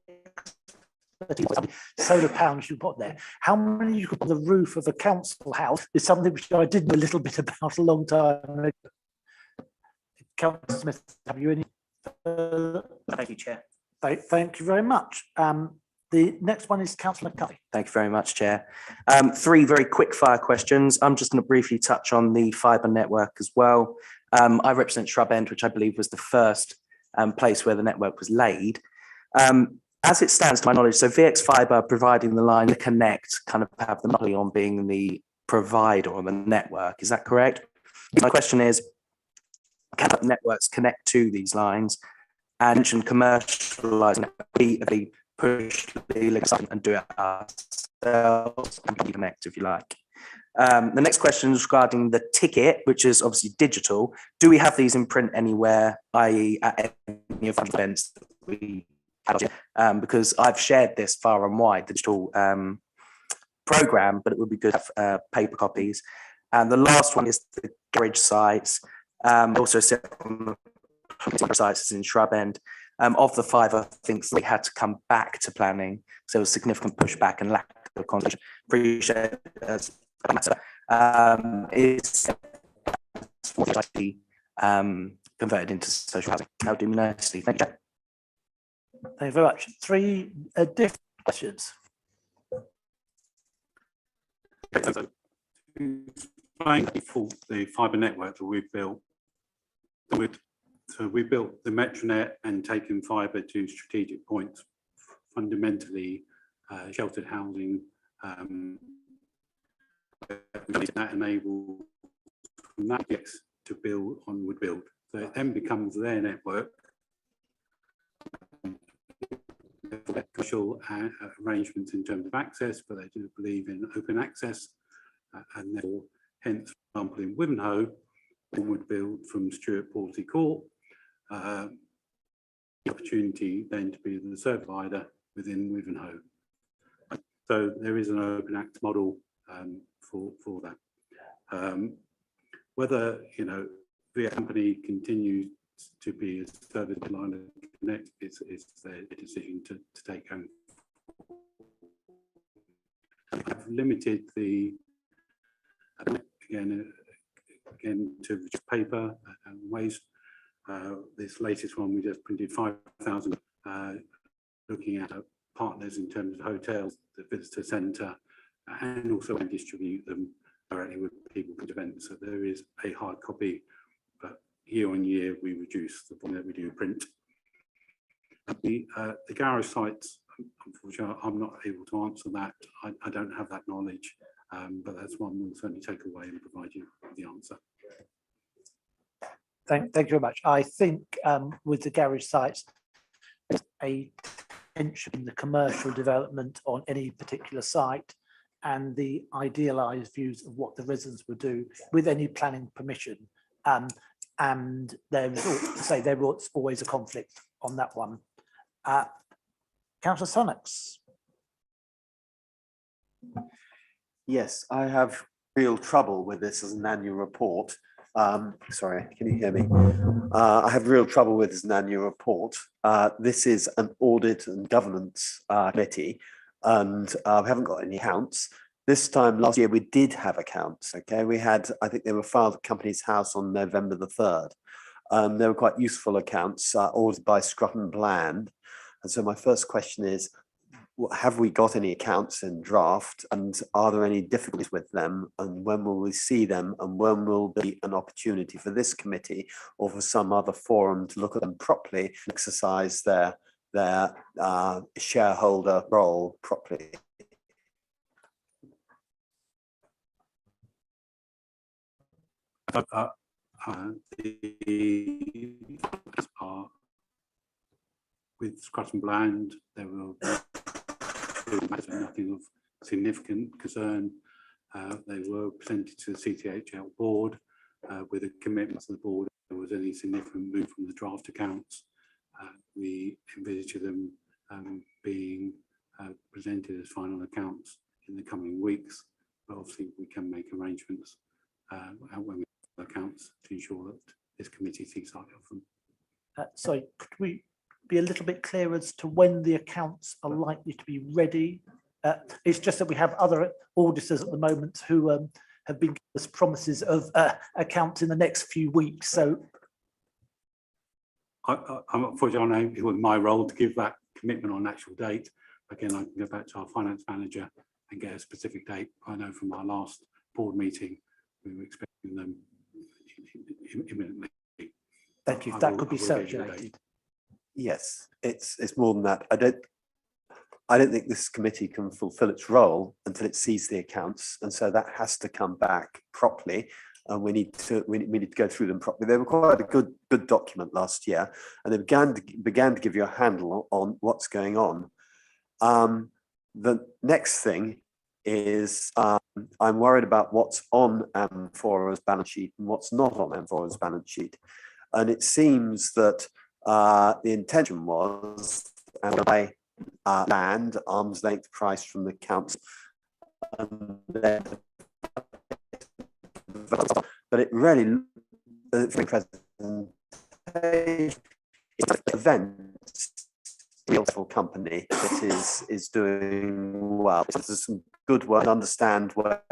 solar panels you put there. How many you could put on the roof of a council house is something which I did know a little bit about a long time ago. Councillor Smith, have you any Thank you, Chair. Thank you very much. The next one is Councillor Cully. Thank you very much, Chair. Three very quick fire questions. I'm just going to briefly touch on the fibre network as well. I represent Shrub End, which I believe was the first place where the network was laid. As it stands to my knowledge, so VX Fibre providing the line to connect kind of have the monopoly on being the provider on the network. Is that correct? My question is, can networks connect to these lines and commercialise and push the legislation and do it ourselves and connect, if you like? The next question is regarding the ticket, which is obviously digital. Do we have these in print anywhere, i.e. at any of the events that we had? Because I've shared this far and wide, the digital programme, but it would be good to have paper copies. And the last one is the garage sites. Also set on the sites in Shrub End. Of the five, I think 3 had to come back to planning. So there was significant pushback and lack of consultation. Appreciate it. Is converted into social housing. That would do me nicely. Thank you. Thank you very much. 3 different questions. The fibre network that we've built, so we built the Metronet and taken fibre to strategic points, fundamentally sheltered housing. That enables from that to build onward build. So it then becomes their network. Commercial arrangements in terms of access, but they do believe in open access, and therefore, hence, for example, in Wivenhoe, onward build from Stuart Palsy Court, the opportunity then to be the service provider within Wivenhoe. So there is an open access model for that. Whether the company continues to be a service provider connect is their decision to take home. I've limited the again to just paper and waste. This latest one we just printed 5,000, looking at partners in terms of hotels, the visitor centre, and also distribute them directly with people at events. So there is a hard copy, but year on year we reduce the volume that we do print. The garage sites, unfortunately, I'm not able to answer that. I don't have that knowledge, but that's one we'll certainly take away and provide you with the answer. Thank you very much. I think with the garage sites, there's a tension in the commercial development on any particular site and the idealised views of what the residents would do with any planning permission. And there was always a conflict on that one. Councillor Sonnocks. Yes, I have real trouble with this as an annual report. Sorry, can you hear me? I have real trouble with this as an annual report. This is an audit and governance committee, and we haven't got any accounts. This time last year we did have accounts. Okay, we had, I think they were filed at Companies House on November the 3rd. They were quite useful accounts, audited by Scotland Bland. And so my first question is, have we got any accounts in draft, and are there any difficulties with them, and when will we see them, and when will there be an opportunity for this committee or for some other forum to look at them properly and exercise their shareholder role properly? With Scotland Bland, there will be nothing of significant concern. They were presented to the CTHL board with a commitment to the board. If there was any significant move from the draft accounts, we envisage them being presented as final accounts in the coming weeks. But obviously, we can make arrangements when we have accounts to ensure that this committee sees sight of them. Sorry, could we be a little bit clearer as to when the accounts are likely to be ready? It's just that we have other auditors at the moment who have been given us promises of accounts in the next few weeks. So I'm unfortunately, it was my role to give that commitment on actual date. Again, I can go back to our finance manager and get a specific date. I know from our last board meeting, we were expecting them imminently. Thank you. I That will- could be I will get you a date. circulated. Yes, it's more than that. I don't think this committee can fulfill its role until it sees the accounts, and so that has to come back properly. And we need to go through them properly. They were quite a good document last year, and they began to give you a handle on what's going on. The next thing is I'm worried about what's on Amphora's balance sheet and what's not on Amphora's balance sheet, and it seems that the intention was to buy land, arm's length price from the council, and then, but it really, presentation, event, beautiful company that is doing well. There's some good work to understand where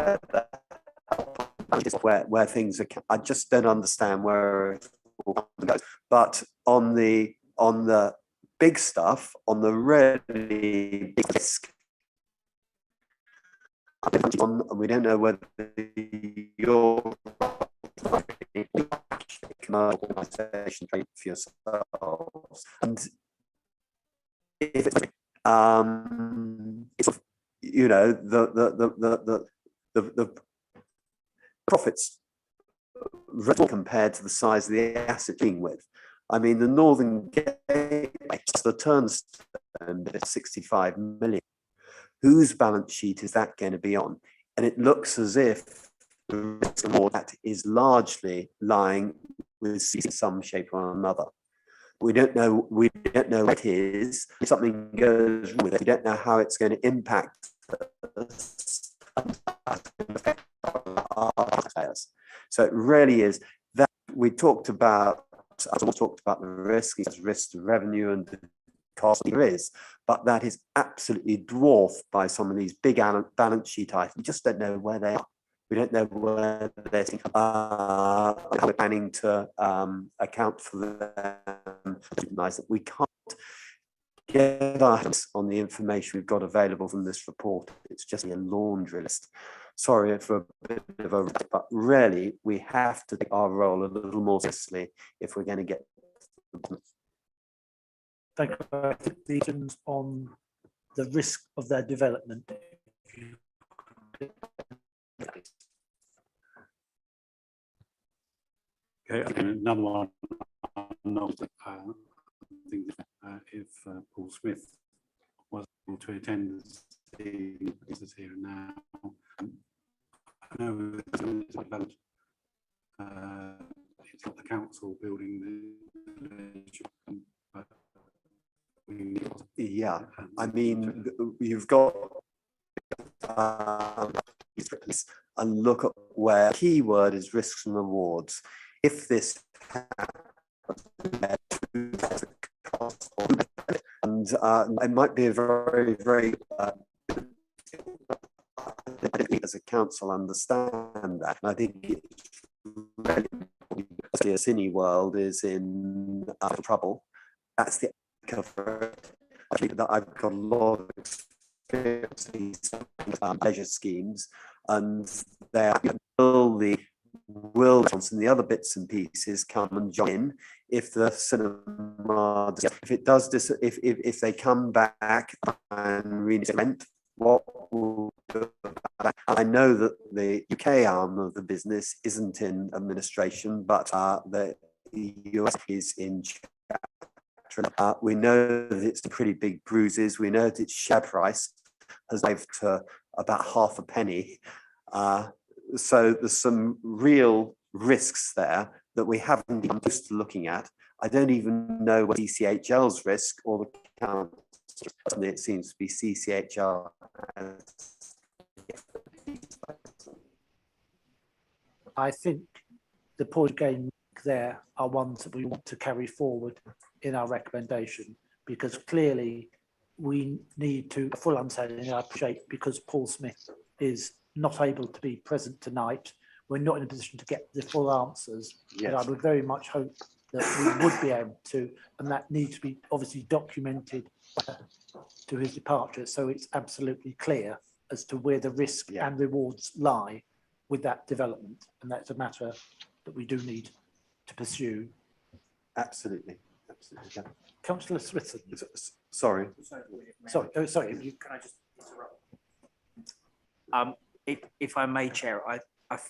things are. I just don't understand where it all goes. But on the big stuff, on the really big risk, we don't know whether your organisation trade for yourselves, and if it's you know the profits compared to the size of the asset being with. I mean, the Northern Gateway, the turnstone is 65 million. Whose balance sheet is that going to be on? And it looks as if the risk of that is largely lying with some shape or another. We don't know what it is. If something goes wrong with it, we don't know how it's going to impact us. So it really is that we talked about. I talked about the risk to revenue and the cost there is, but that is absolutely dwarfed by some of these big balance sheet items. We just don't know where they are. We don't know where they're how we're planning to account for them. Recognize that we can't get our hands on the information we've got available from this report. It's just a laundry list. Sorry for a bit of a, but really we have to take our role a little more seriously if we're going to get. Thank you. Regions on the risk of their development. Okay, and another one. I think if Paul Smith was able to attend the business here and now, I know it's not the council building the. Yeah, I mean, you've got and look at where keyword is risks and rewards. If this and it might be a very as a council understand that. And I think it's really the cine world is in trouble. That's the cover. That I've got a lot of experience in these leisure schemes, and they will the and the other bits and pieces come and join if the cinema, if it does this, if they come back and reinvent what will do that. I know that the UK arm of the business isn't in administration, but the US is in. We know that it's pretty big bruises. We know that its share price has moved to about half a penny. So there's some real risks there that we haven't been used to looking at. I don't even know what CCHL's risk or the council. It seems to be CCHL. I think the point again there are ones that we want to carry forward in our recommendation, because clearly we need to full understanding. I appreciate because Paul Smith is not able to be present tonight. We're not in a position to get the full answers. Yes. But I would very much hope that we would be able to, and that needs to be obviously documented to his departure, so it's absolutely clear as to where the risk and rewards lie with that development, and that's a matter that we do need to pursue. Absolutely, absolutely. Yeah. Councillor Smith. Sorry. Sorry, oh, sorry. If you, Can I just interrupt? If I may, Chair, I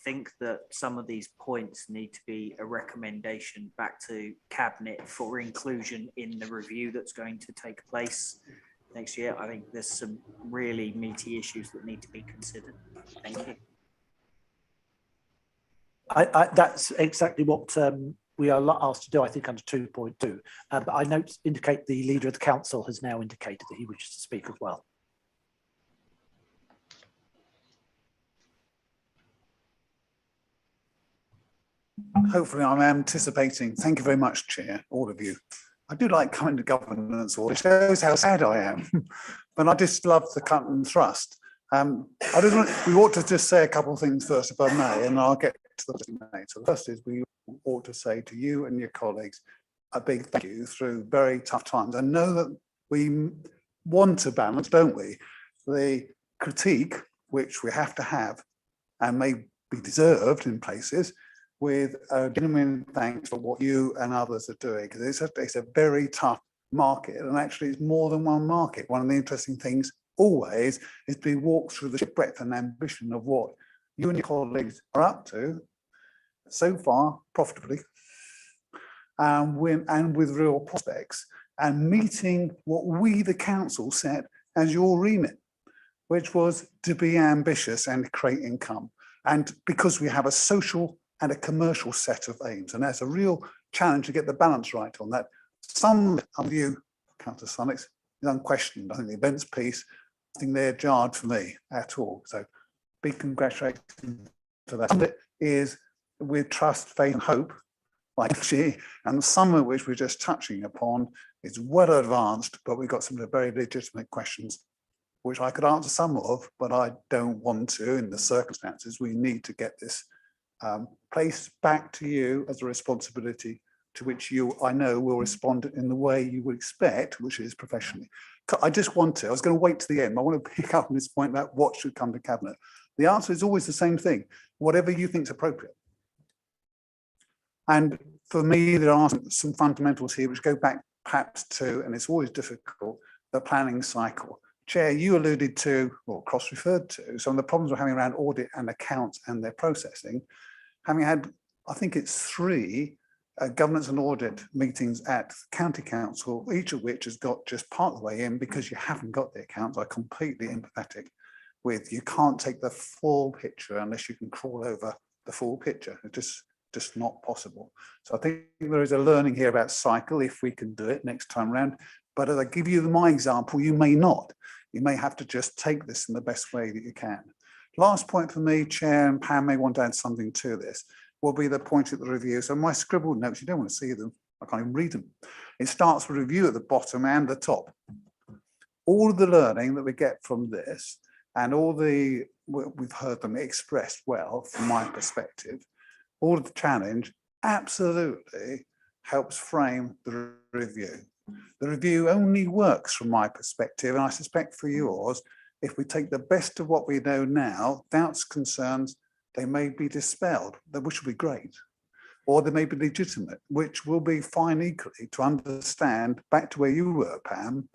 think that some of these points need to be a recommendation back to Cabinet for inclusion in the review that's going to take place next year. I think there's some really meaty issues that need to be considered. Thank you. that's exactly what we are asked to do, I think, under 2.2. But I indicate the Leader of the Council has now indicated that he wishes to speak as well. Hopefully I'm anticipating. Thank you very much, Chair, all of you. I do like coming to governance, or it shows how sad I am, but I just love the cut and thrust. We ought to just say a couple of things first, if I may, and I'll get to the May. So the first is we ought to say to you and your colleagues a big thank you through very tough times. I know that we want to balance, don't we, the critique, which we have to have and may be deserved in places, with a genuine thanks for what you and others are doing, because it's a very tough market, and actually it's more than one market. One of the interesting things always is to walk through the breadth and ambition of what you and your colleagues are up to so far profitably, and with real prospects, and meeting what we, the council, set as your remit, which was to be ambitious and create income. And because we have a social and a commercial set of aims, and that's a real challenge to get the balance right on that. Some of you, Councillor Sunnix, is unquestioned. I think the events piece, nothing there jarred for me at all. So big congratulations for that. Some of it is with trust, faith and hope, like she, and some of which we're just touching upon is well advanced, but we've got some of the very legitimate questions which I could answer some of, but I don't want to in the circumstances. We need to get this placed back to you as a responsibility to which you, I know, will respond in the way you would expect, which is professionally. I was going to wait to the end. I want to pick up on this point about what should come to Cabinet. The answer is always the same thing, whatever you think is appropriate. And for me, there are some fundamentals here which go back perhaps to, and it's always difficult, the planning cycle. Chair, you alluded to, or cross-referred to, some of the problems we're having around audit and accounts and their processing. Having had, I think it's 3 governance and audit meetings at County Council, each of which has got just part of the way in because you haven't got the accounts. I'm completely empathetic with, you can't take the full picture unless you can crawl over the full picture. It's just not possible. So I think there is a learning here about cycle if we can do it next time around. But as I give you my example, you may not. You may have to just take this in the best way that you can. Last point for me, Chair, and Pam may want to add something to this, will be the point at the review. So my scribbled notes, you don't want to see them. I can't even read them. It starts with review at the bottom and the top. All of the learning that we get from this and we've heard them expressed well from my perspective, all of the challenge absolutely helps frame the review. The review only works from my perspective, and I suspect for yours, if we take the best of what we know now, doubts, concerns, they may be dispelled, which will be great, or they may be legitimate, which will be fine equally to understand, back to where you were, Pam,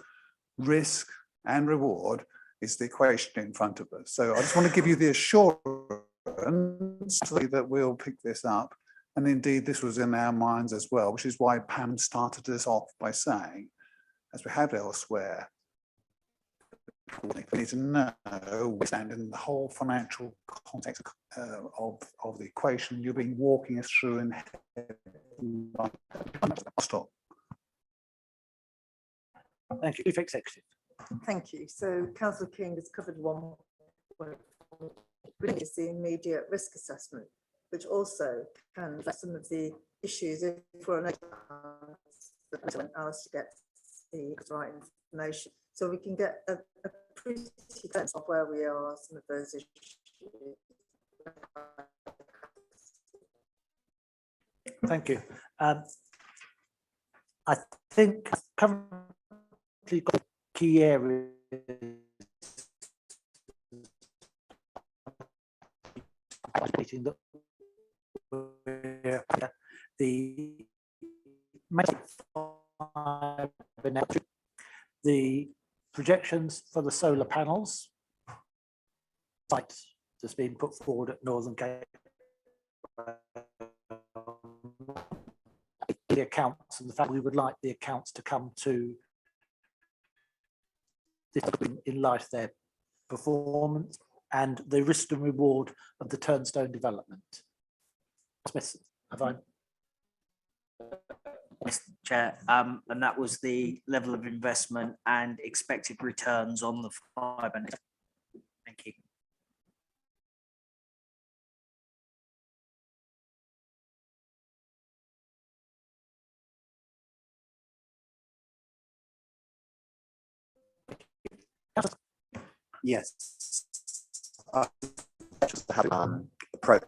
risk and reward is the equation in front of us. So I just want to give you the assurance that we'll pick this up. And indeed, this was in our minds as well, which is why Pam started us off by saying, as we have elsewhere, we need to know we stand in the whole financial context of the equation you've been walking us through and stop. thank you, Chief Executive. Thank you. So Councillor King has covered one point, really is the immediate risk assessment, which also can reflect some of the issues if we're unable to get the right information. So we can get a pretty sense of where we are, some of those issues. Thank you. I think currently got key areas that the the projections for the solar panels site that's been put forward at Northern Gate, the accounts, and the fact we would like the accounts to come to this in light of their performance and the risk and reward of the Turnstone development. Smith, have I? Mr. Chair, and that was the level of investment and expected returns on the fibre net. Thank you. Yes. Just have approach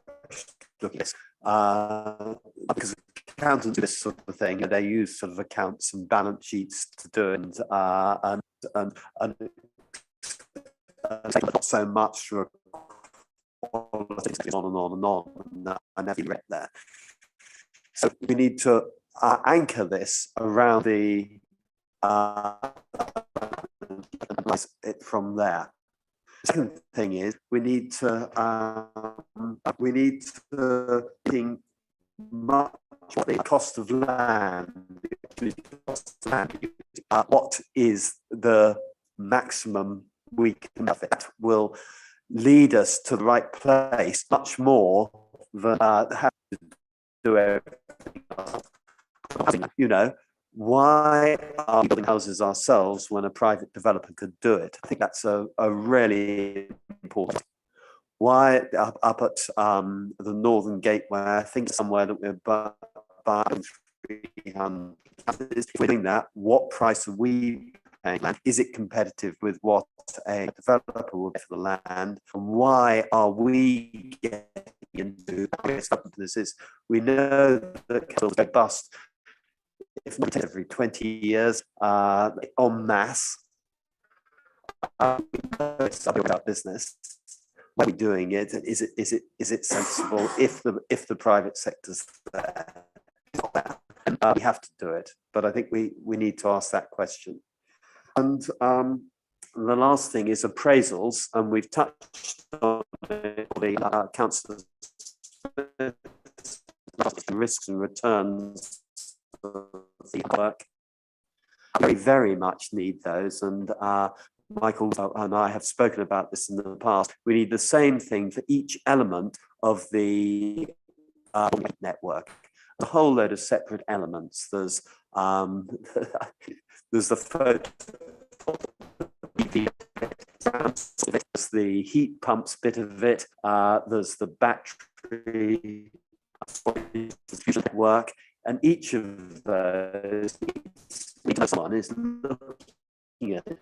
look at this. Because accountants do this sort of thing, and they use sort of accounts and balance sheets to do it, and not so much for on and on and on, and I never read there. So we need to anchor this around the it from there. Second thing is we need to think much what the cost of land, what is the maximum we can have. It will lead us to the right place much more than have to do everything else. You know, why are we building houses ourselves when a private developer could do it? I think that's a really important. Why up at the Northern Gateway, I think somewhere that we're buying 300. If we're doing that, what price are we paying? Is it competitive with what a developer will get for the land? And why are we getting into this? We know that capital is bust, if not every 20 years, en masse. It's about business. Why are we doing it? Is it sensible if the private sector's there? We have to do it, but I think we need to ask that question. And the last thing is appraisals, and we've touched on the councillors' risks and returns of the work. We very much need those, and Michael and I have spoken about this in the past. We need the same thing for each element of the network. A whole load of separate elements. There's the photo, there's the heat pumps bit of it. There's the battery network, and each of those someone is looking at it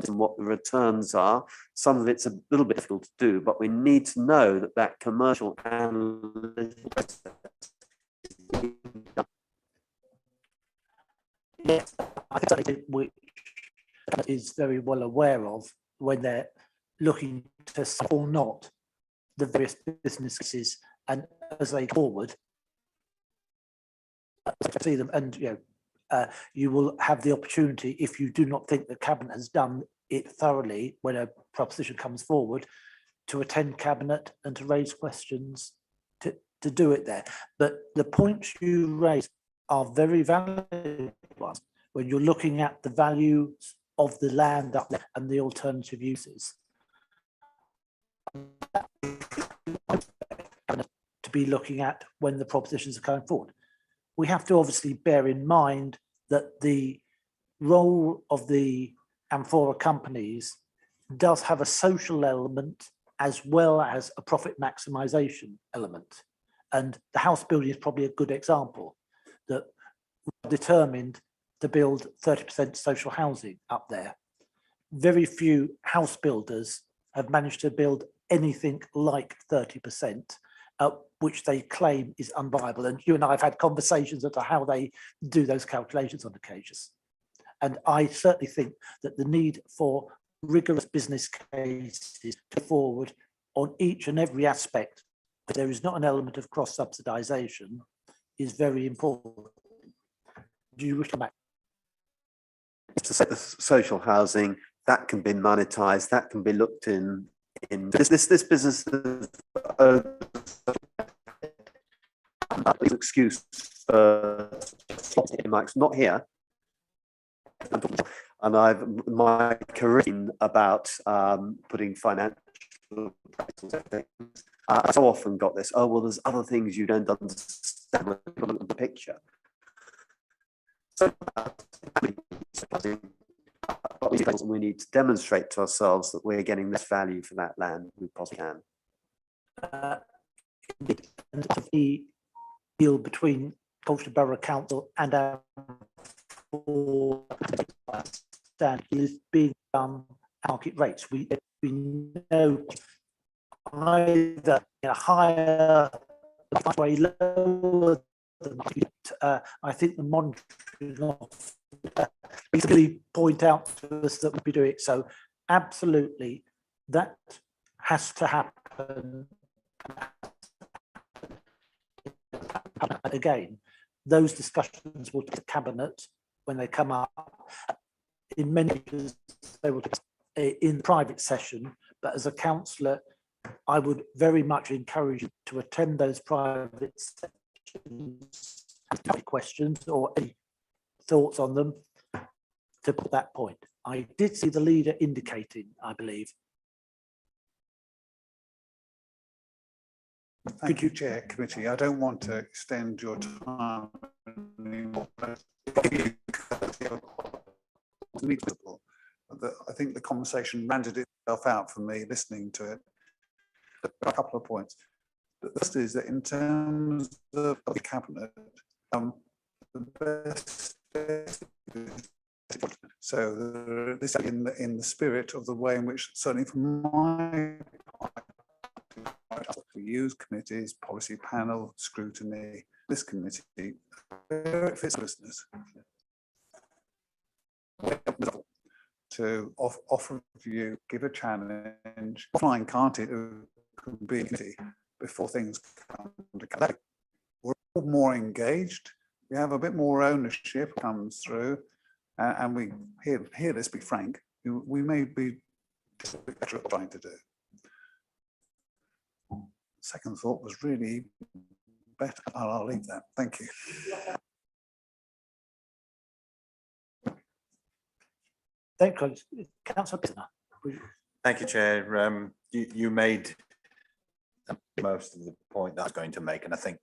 and what the returns are. Some of it's a little bit difficult to do, but we need to know that that commercial analytics. Yes, I think something which is very well aware of when they're looking to sell or not the various businesses, and as they go forward, see them, and you will have the opportunity, if you do not think the cabinet has done it thoroughly when a proposition comes forward, to attend cabinet and to raise questions to do it there. But the points you raise are very valid ones when you're looking at the value of the land up there and the alternative uses. To be looking at when the propositions are going forward. We have to obviously bear in mind that the role of the Amphora companies does have a social element as well as a profit maximisation element. And the house building is probably a good example, that we're determined to build 30% social housing up there. Very few house builders have managed to build anything like 30%. which they claim is unviable. And you and I have had conversations as to how they do those calculations on occasions. And I certainly think that the need for rigorous business cases to forward on each and every aspect, but there is not an element of cross-subsidisation, is very important. Do you wish to come back? To say the social housing, that can be monetized, that can be looked in this business of excuse for Mike's not here. And I've my career about putting financial things. I so often got this, oh, well, there's other things you don't understand when you look at the picture. So we need to demonstrate to ourselves that we're getting this value for that land we possibly can. And the deal between Colchester Borough Council and our is being done market rates. We know either higher way lower than I think the monitoring of basically point out to us that we'll be doing it. So absolutely that has to happen. Again, those discussions will take the cabinet when they come up. In many cases, they will in private session, but as a councillor, I would very much encourage you to attend those private sessions, questions or any thoughts on them to put that point. I did see the leader indicating, I believe. Thank you, Chair Committee. I don't want to extend your time anymore. I think the conversation rounded itself out for me listening to it. A couple of points. The first is that in terms of the cabinet, the best. So this is in the spirit of the way in which, certainly from my point, we use committees, policy panel, scrutiny, this committee, where it fits business. To offer a view, give a challenge, offline, can't it? Could be a committee before things come together. We're all more engaged. We have a bit more ownership comes through, and we here. Let's be frank. We may be better at trying to do. Second thought was really better. I'll leave that. Thank you. Thank you, Councillor Prisoner. Thank you, Chair. You made most of the point that I was going to make, and I think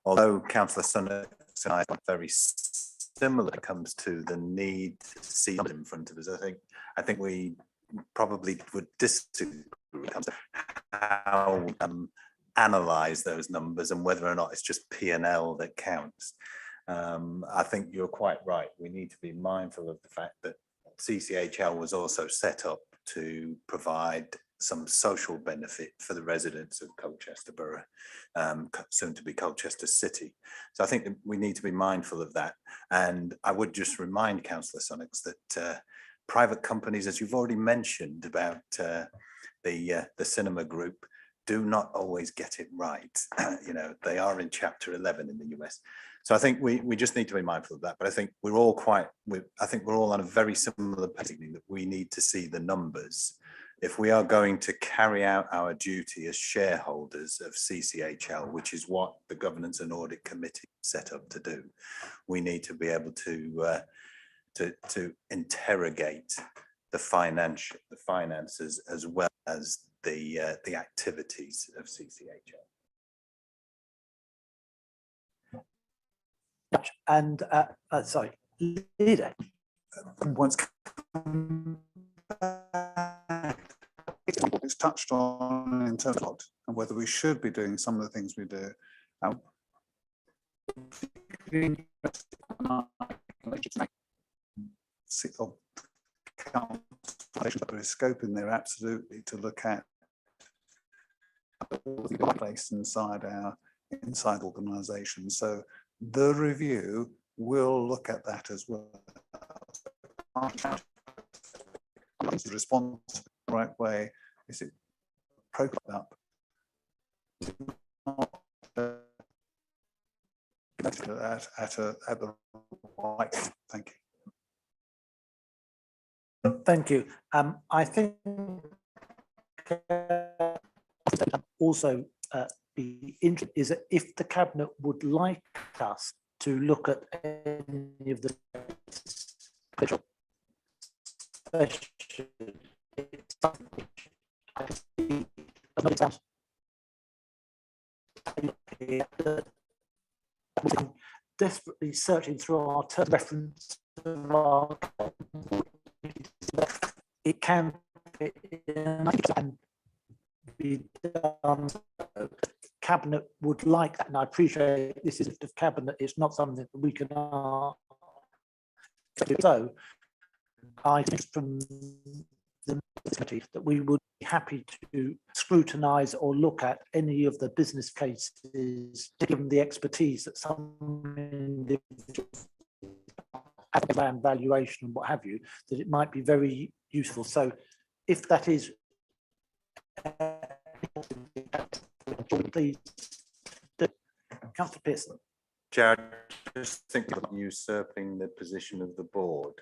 although Councillor Sunnock and I are very similar when it comes to the need to see numbers in front of us, I think we probably would disagree when it comes to how analyse those numbers and whether or not it's just P&L that counts. I think you're quite right. We need to be mindful of the fact that CCHL was also set up to provide some social benefit for the residents of Colchester Borough, soon to be Colchester City. So I think that we need to be mindful of that. And I would just remind Councillor Sunnock that private companies, as you've already mentioned about the cinema group, do not always get it right. You know, they are in Chapter 11 in the US. So I think we just need to be mindful of that. But I think we're all I think we're all on a very similar page that we need to see the numbers. If we are going to carry out our duty as shareholders of CCHL, which is what the Governance and Audit Committee set up to do, we need to be able to interrogate the finances as well as the activities of CCHL. And sorry, leader. Once it's touched on in terms of and whether we should be doing some of the things we do. There is scope in there absolutely to look at place inside organisation. So the review will look at that as well. Is the response the right way? Is it appropriate up? Is it not, at the right? Thank you. Thank you. I think also be interested is that if the cabinet would like us to look at any of the desperately searching through our term reference of our it can be done. Cabinet would like that, and I appreciate this is the cabinet. It's not something that we can. So, I think from the committee that we would be happy to scrutinise or look at any of the business cases, given the expertise that some individuals have around valuation and what have you, that it might be very useful. So, if that is, please, Councillor Pearson. Chair, I just think of usurping the position of the board,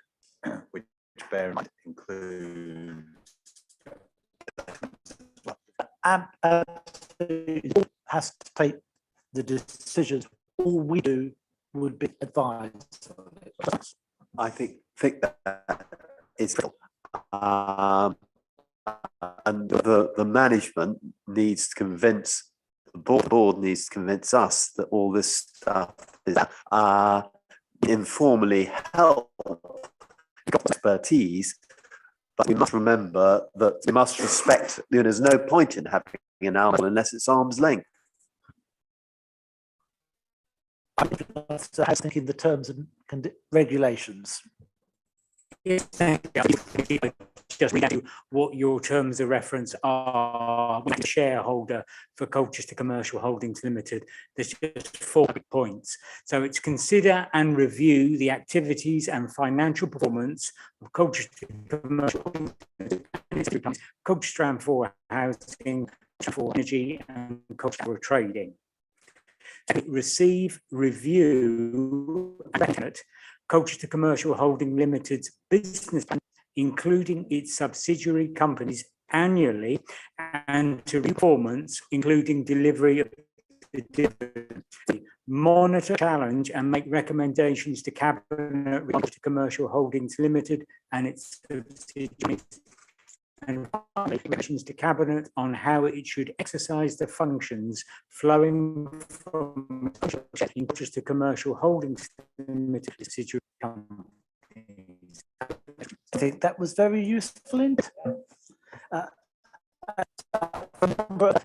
which bear in mind includes has to take the decisions. All we do would be advised. I think that is and the management needs to convince the board needs to convince us that all this stuff is informally help expertise, but we must remember that we must respect, there's no point in having an animal unless it's arm's length. So I was thinking the terms and regulations. Yes, thank you. Just read out what your terms of reference are with the shareholder for Colchester Commercial Holdings Limited. There's just 4 points. So it's consider and review the activities and financial performance of Colchester Commercial Holdings Limited, Colchester M4 Housing, for Energy and Colchester Trading. Receive, review, and Colchester Commercial Holding Limited's business plan, including its subsidiary companies annually, and to performance, including delivery of the dividend. Monitor, challenge, and make recommendations to Cabinet Colchester Commercial Holdings Limited and its subsidiaries, and recommendations to Cabinet on how it should exercise the functions flowing from Colchester Commercial Holdings Limited subsidiary companies. I think that was very useful.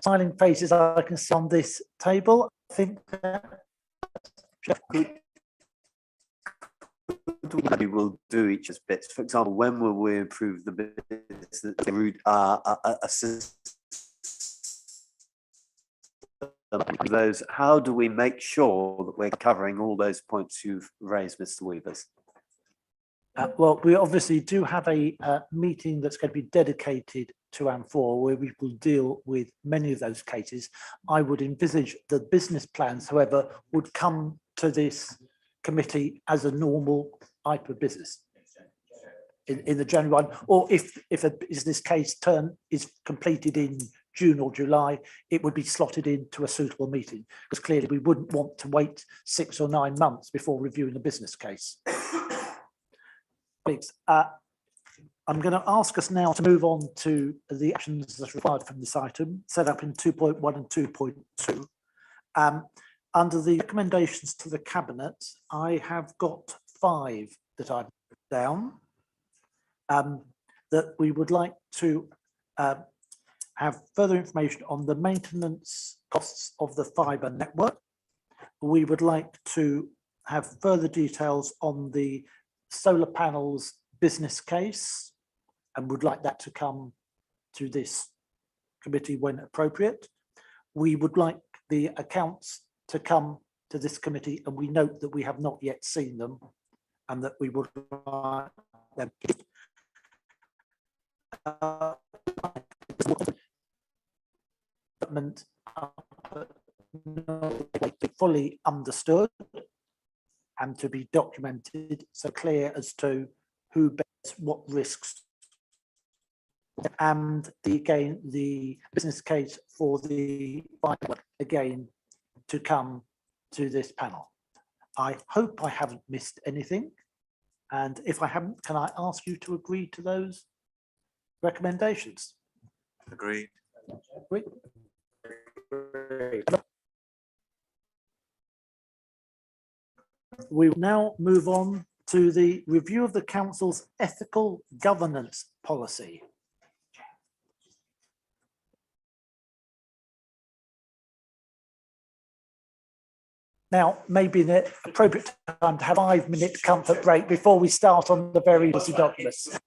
Smiling faces I can see on this table. I think we will do each of bits. For example, when will we improve the bits that route those? How do we make sure that we're covering all those points you've raised, Mr. Weavers? well, we obviously do have a meeting that's going to be dedicated to AM4, where we will deal with many of those cases. I would envisage the business plans, however, would come to this committee as a normal item of business in the January one, or if a business case turn is completed in June or July, it would be slotted into a suitable meeting, because clearly we wouldn't want to wait 6 or 9 months before reviewing a business case. Thanks. I'm going to ask us now to move on to the actions that are required from this item, set up in 2.1 and 2.2. Under the recommendations to the Cabinet, I have got 5 that I've put down that we would like to have further information on the maintenance costs of the fibre network. We would like to have further details on the solar panels business case, and would like that to come to this committee when appropriate. we would like the accounts to come to this committee, and we note that we have not yet seen them and that we would like them fully understood and to be documented, so clear as to who bears what risks, and again the business case for the again to come to this panel. I hope I haven't missed anything, and if I haven't, can I ask you to agree to those recommendations? Agreed. Agree. We will now move on to the review of the council's ethical governance policy. Now, maybe the appropriate time to have a 5-minute comfort break before we start on the very busy documents.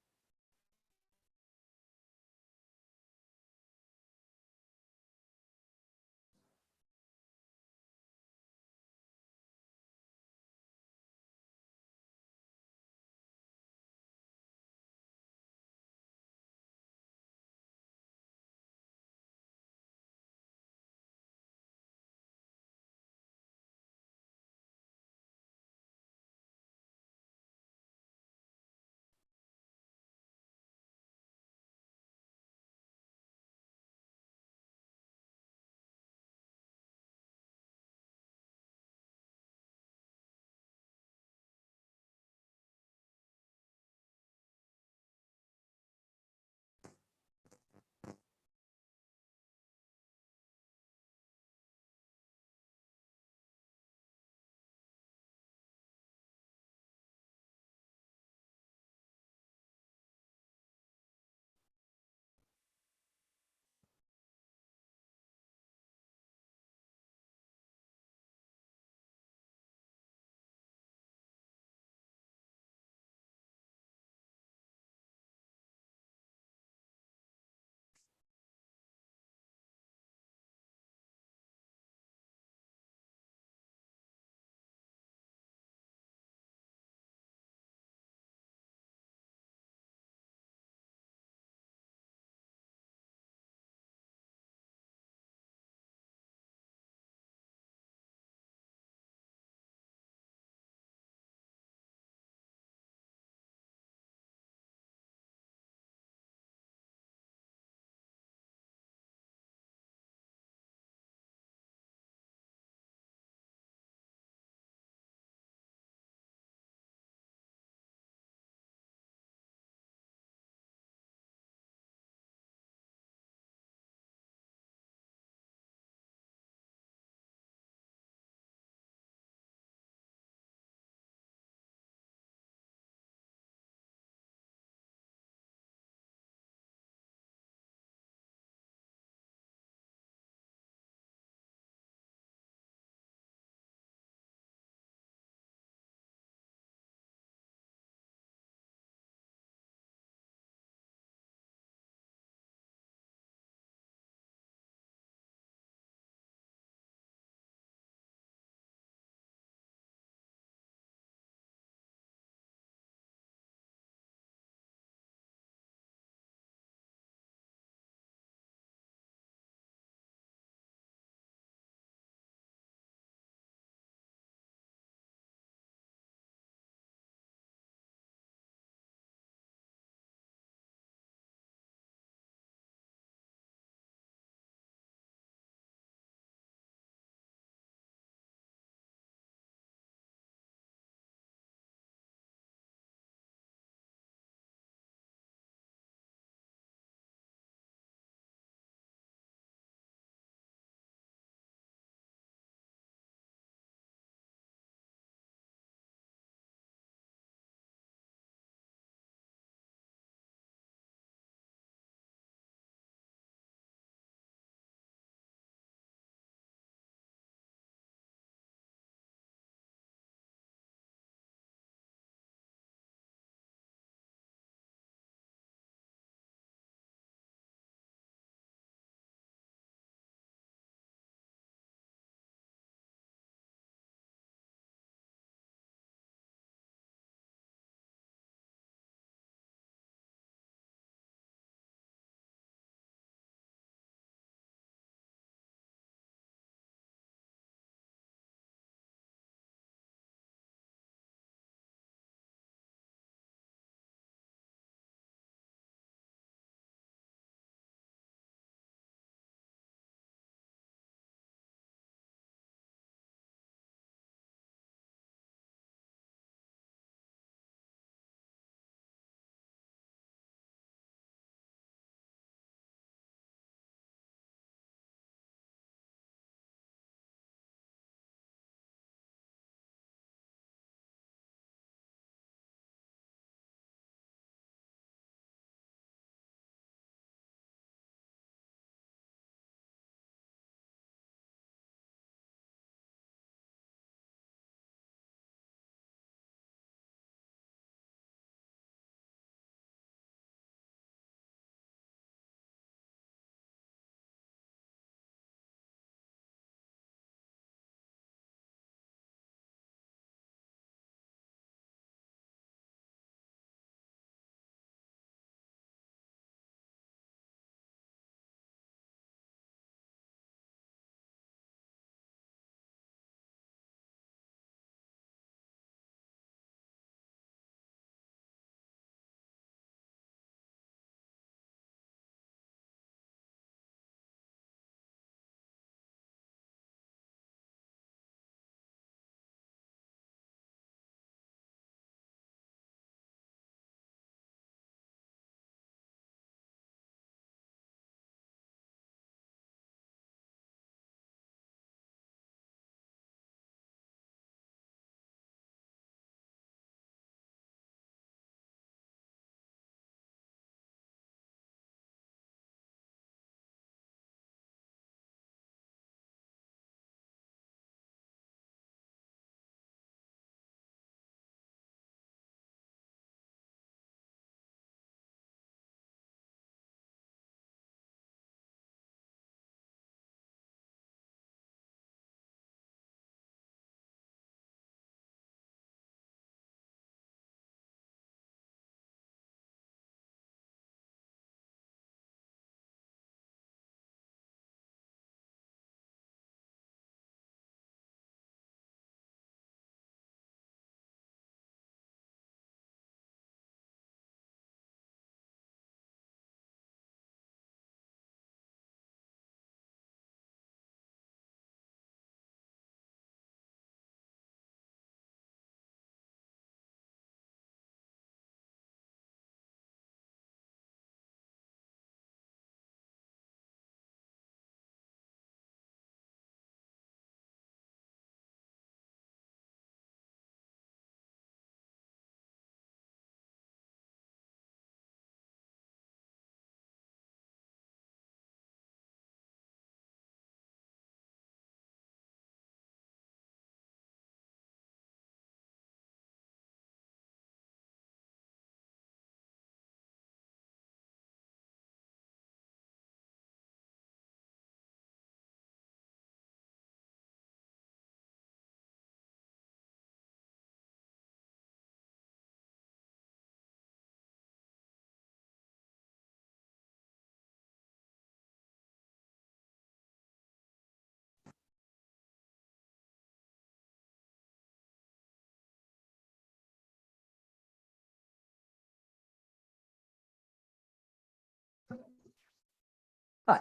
Right.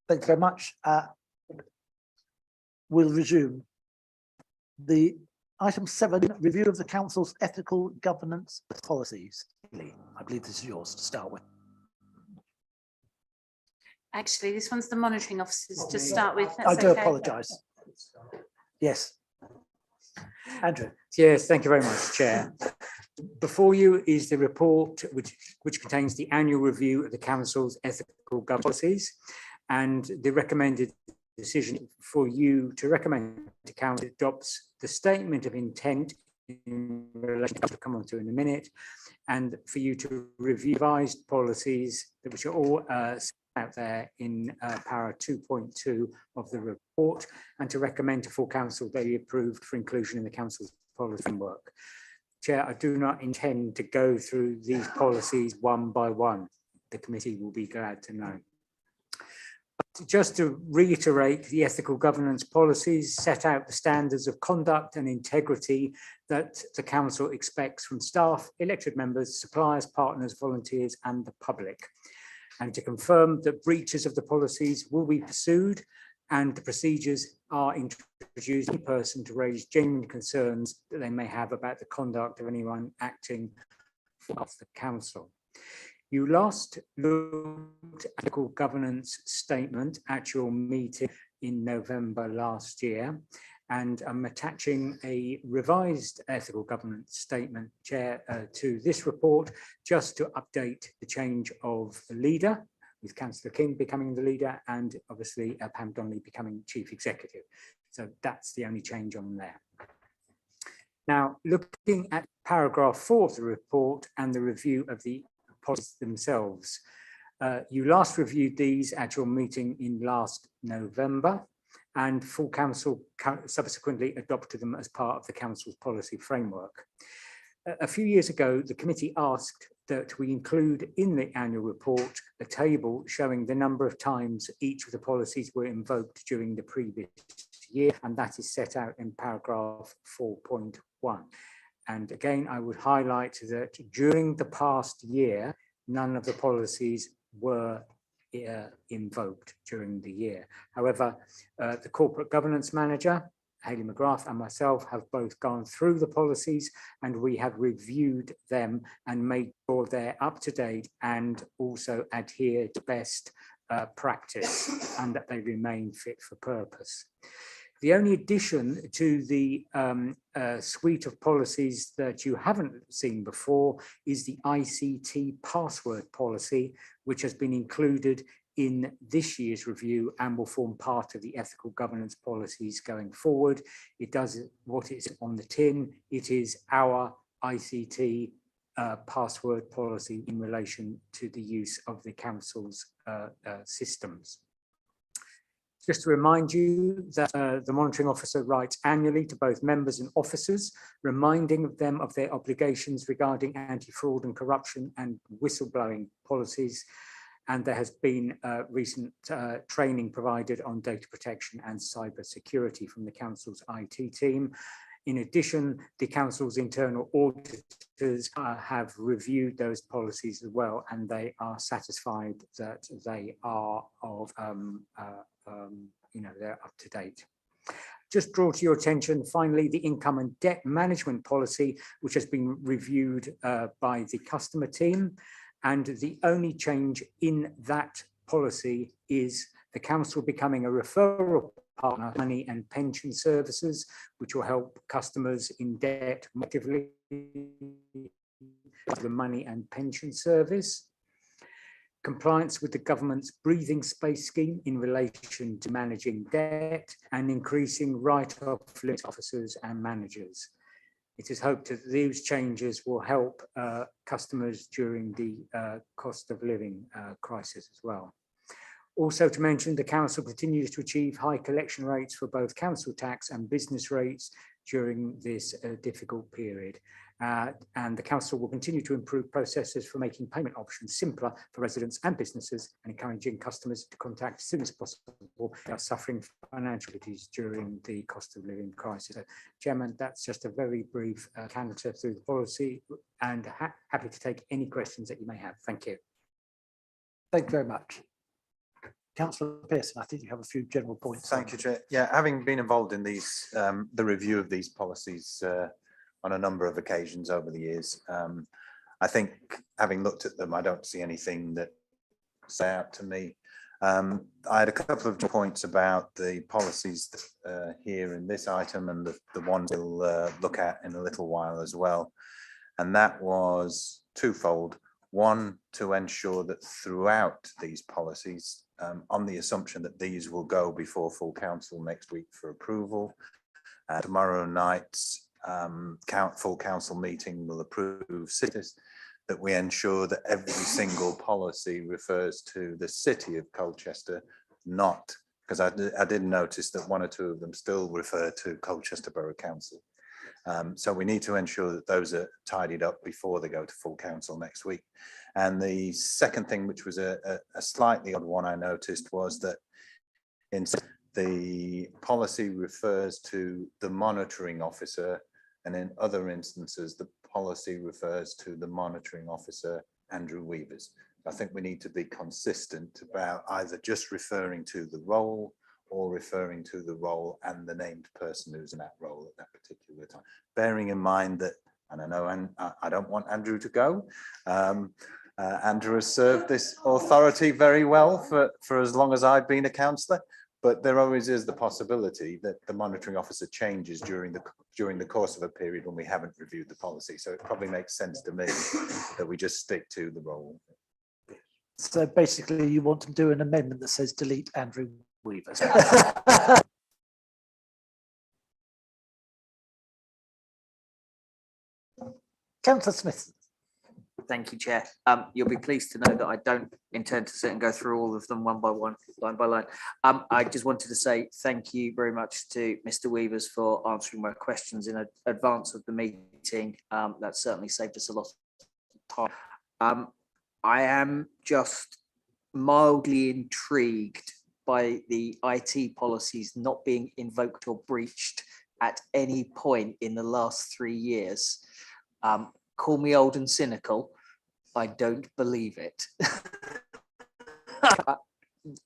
Thanks very much. We'll resume. The item 7, review of the council's ethical governance policies. Lee, I believe this is yours to start with. Actually, this one's the monitoring officers to start with. I That's do okay. apologise. Yes. Andrew. Yes, thank you very much, Chair. Before you is the report which contains the annual review of the council's ethical governance policies, and the recommended decision for you to recommend to council adopts the statement of intent in relation to come on to in a minute, and for you to review revised policies which are all out there in para 2.2 of the report, and to recommend to full council they be approved for inclusion in the council's policy framework. Chair, I do not intend to go through these policies one by one. The committee will be glad to know. Just to reiterate, the ethical governance policies set out the standards of conduct and integrity that the council expects from staff, elected members, suppliers, partners, volunteers, and the public. And to confirm that breaches of the policies will be pursued and the procedures are introduced to any person to raise genuine concerns that they may have about the conduct of anyone acting for the council. You last looked at the ethical governance statement at your meeting in November last year, and I'm attaching a revised ethical governance statement, Chair, to this report, just to update the change of the leader, with Councillor King becoming the leader and obviously Pam Donnelly becoming Chief Executive. So that's the only change on there. Now, looking at paragraph 4 of the report and the review of the policies themselves, you last reviewed these at your meeting in last November, and full council subsequently adopted them as part of the council's policy framework. A few years ago, the committee asked that we include in the annual report a table showing the number of times each of the policies were invoked during the previous year, and that is set out in paragraph 4.1. And again, I would highlight that during the past year, none of the policies were invoked during the year. However, the corporate governance manager, Hayley McGrath, and myself have both gone through the policies, and we have reviewed them and made sure they're up to date and also adhere to best practice, and that they remain fit for purpose. The only addition to the suite of policies that you haven't seen before is the ICT password policy, which has been included in this year's review and will form part of the ethical governance policies going forward. It does what is on the tin. It is our ICT password policy in relation to the use of the council's systems. Just to remind you that the monitoring officer writes annually to both members and officers, reminding them of their obligations regarding anti-fraud and corruption and whistleblowing policies. And there has been recent training provided on data protection and cyber security from the council's IT team. In addition, the council's internal auditors have reviewed those policies as well, and they are satisfied that they are of, they're up to date. Just draw to your attention, finally, the income and debt management policy, which has been reviewed by the customer team. And the only change in that policy is the council becoming a referral partner, money and pension services, which will help customers in debt more actively the money and pension service. Compliance with the government's breathing space scheme in relation to managing debt and increasing write-off limit officers and managers. It is hoped that these changes will help customers during the cost of living crisis as well. Also to mention, the council continues to achieve high collection rates for both council tax and business rates during this difficult period. And the council will continue to improve processes for making payment options simpler for residents and businesses, and encouraging customers to contact as soon as possible if they are suffering financial difficulties during the cost of living crisis. So, Chairman, that's just a very brief canter through the policy, and happy to take any questions that you may have. Thank you. Thank you very much. Councillor Pearson, I think you have a few general points. Thank you, Chair. Yeah, having been involved in these, the review of these policies on a number of occasions over the years, I think having looked at them, I don't see anything that say out to me. I had a couple of points about the policies here in this item and the ones we'll look at in a little while as well. And that was twofold. One, to ensure that throughout these policies, on the assumption that these will go before full council next week for approval, tomorrow night's full council meeting will approve cities, that we ensure that every single policy refers to the city of Colchester, not, because I did notice that one or two of them still refer to Colchester Borough Council. So we need to ensure that those are tidied up before they go to full council next week. And the second thing, which was a slightly odd one I noticed, was that in the policy refers to the monitoring officer, and in other instances, the policy refers to the monitoring officer, Andrew Weavers. I think we need to be consistent about either just referring to the role or referring to the role and the named person who's in that role at that particular time. Bearing in mind that, and I know I don't want Andrew to go, Andrew has served this authority very well for as long as I've been a councillor, but there always is the possibility that the monitoring officer changes during the course of a period when we haven't reviewed the policy. So it probably makes sense to me that we just stick to the role. So basically you want to do an amendment that says delete Andrew Weavers. Councillor Smith. Thank you, Chair. You'll be pleased to know that I don't intend to sit and go through all of them one by one, line by line. I just wanted to say thank you very much to Mr. Weavers for answering my questions in advance of the meeting. That certainly saved us a lot of time. I am just mildly intrigued by the IT policies not being invoked or breached at any point in the last 3 years. Call me old and cynical, I don't believe it. I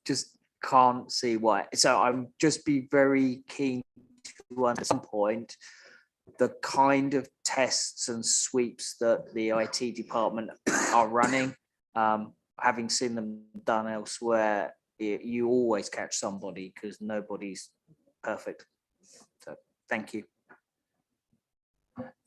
just can't see why. So I'm just be very keen to at some point the kind of tests and sweeps that the IT department are running. Having seen them done elsewhere, you always catch somebody because nobody's perfect. So thank you.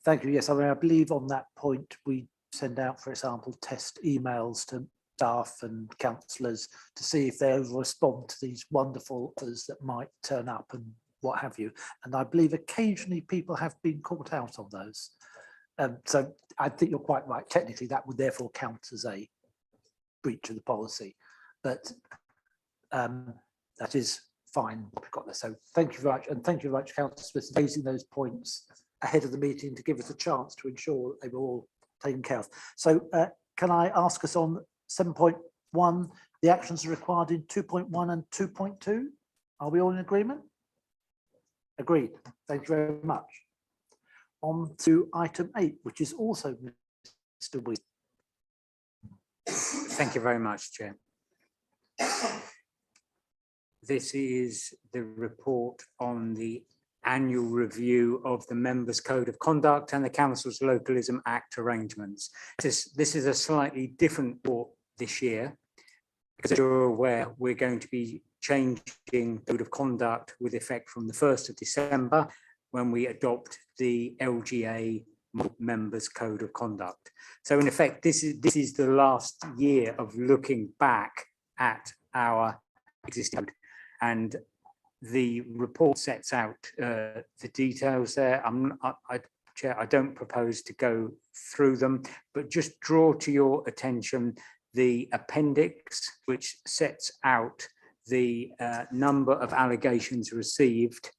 Thank you. Yes, I mean, I believe on that point, we send out, for example, test emails to staff and councillors to see if they respond to these wonderful offers that might turn up and what have you. And I believe occasionally people have been caught out on those. So I think you're quite right. Technically, that would therefore count as a breach of the policy. But that is fine. We've got this. So thank you very much. And thank you very much, Councillor Smith, for raising those points ahead of the meeting to give us a chance to ensure that they were all taken care of. So can I ask us on 7.1, the actions are required in 2.1 and 2.2? Are we all in agreement? Agreed. Thank you very much. On to item 8, which is also Mr. Weavers. Thank you very much, Chair. This is the report on the annual review of the Members' Code of Conduct and the Council's Localism Act arrangements. This is a slightly different report this year, because as you're aware, we're going to be changing Code of Conduct with effect from the 1st of December when we adopt the LGA Members' Code of Conduct. So in effect, this is the last year of looking back at our existing code, and the report sets out the details there. Chair, I don't propose to go through them, but just draw to your attention the appendix, which sets out the number of allegations received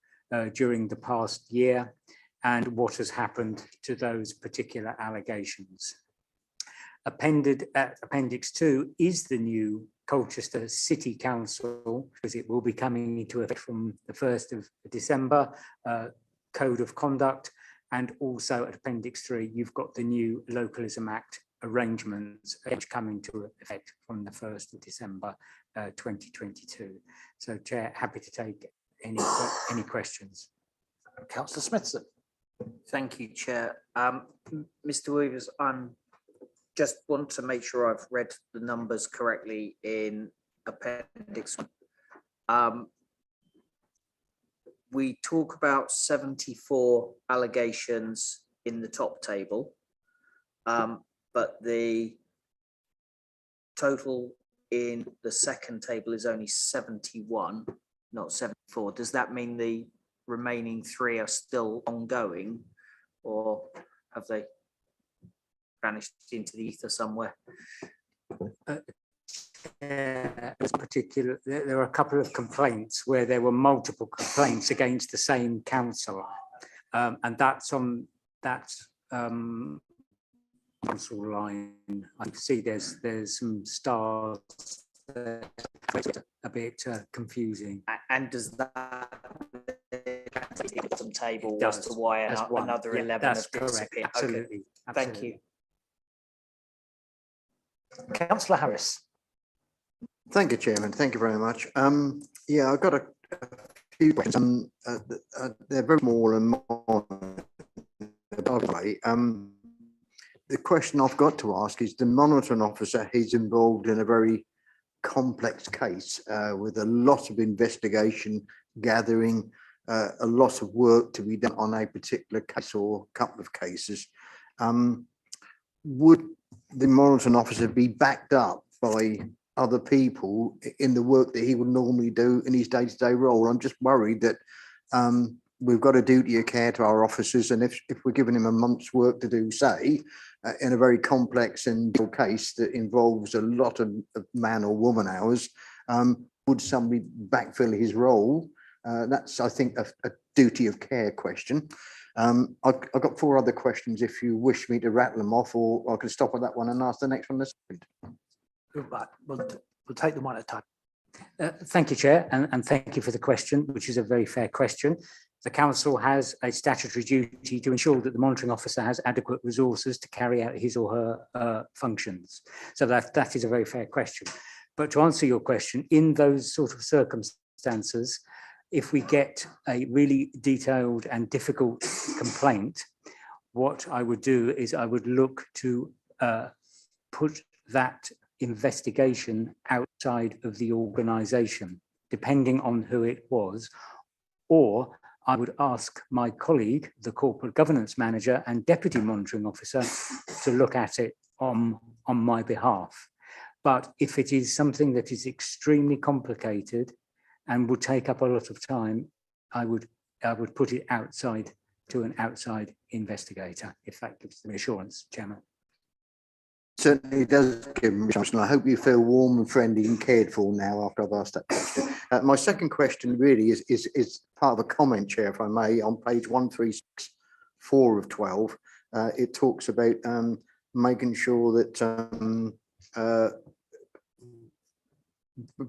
during the past year and what has happened to those particular allegations. Appendix 2 is the new Colchester City Council, because it will be coming into effect from the 1st of December, Code of Conduct, and also at Appendix 3, you've got the new Localism Act arrangements which come into effect from the 1st of December 2022. So, Chair, happy to take any questions. Councillor Smithson. Thank you, Chair. Mr. Weavers, just want to make sure I've read the numbers correctly in Appendix. We talk about 74 allegations in the top table, but the total in the second table is only 71, not 74. Does that mean the remaining 3 are still ongoing, or have they vanished into the ether somewhere? There are a couple of complaints where there were multiple complaints against the same councillor, and that's on that council line. I can see there's some stars there, a bit confusing. And does that bottom table It as does, to why as one. another Yeah, 11 that's have correct. disappeared? Absolutely. Okay. Thank you. Councillor Harris. Thank you, Chairman. Thank you very much. Yeah, I've got a few questions. They're very small and the question I've got to ask is, the monitoring officer is involved in a very complex case with a lot of investigation, gathering, a lot of work to be done on a particular case or couple of cases. Would the monitoring officer be backed up by other people in the work that he would normally do in his day-to-day role? I'm just worried that we've got a duty of care to our officers, and if we're giving him a month's work to do, say, in a very complex and case that involves a lot of man or woman hours, would somebody backfill his role? That's, I think, a duty of care question. I've got 4 other questions if you wish me to rattle them off, or I can stop at that one and ask the next one. Right, we'll take them one at a time. Thank you, Chair, and thank you for the question, which is a very fair question. The council has a statutory duty to ensure that the monitoring officer has adequate resources to carry out his or her functions. So that is a very fair question. But to answer your question, in those sort of circumstances, if we get a really detailed and difficult complaint, what I would do is I would look to put that investigation outside of the organisation, depending on who it was, or I would ask my colleague, the corporate governance manager and deputy monitoring officer, to look at it on my behalf. But if it is something that is extremely complicated and would take up a lot of time, I would put it outside to an outside investigator, if that gives the reassurance, Chairman. Certainly does give me reassurance, and I hope you feel warm and friendly and cared for now after I've asked that question. My second question really is part of a comment, Chair, if I may, on page 136(4) of 12. It talks about making sure that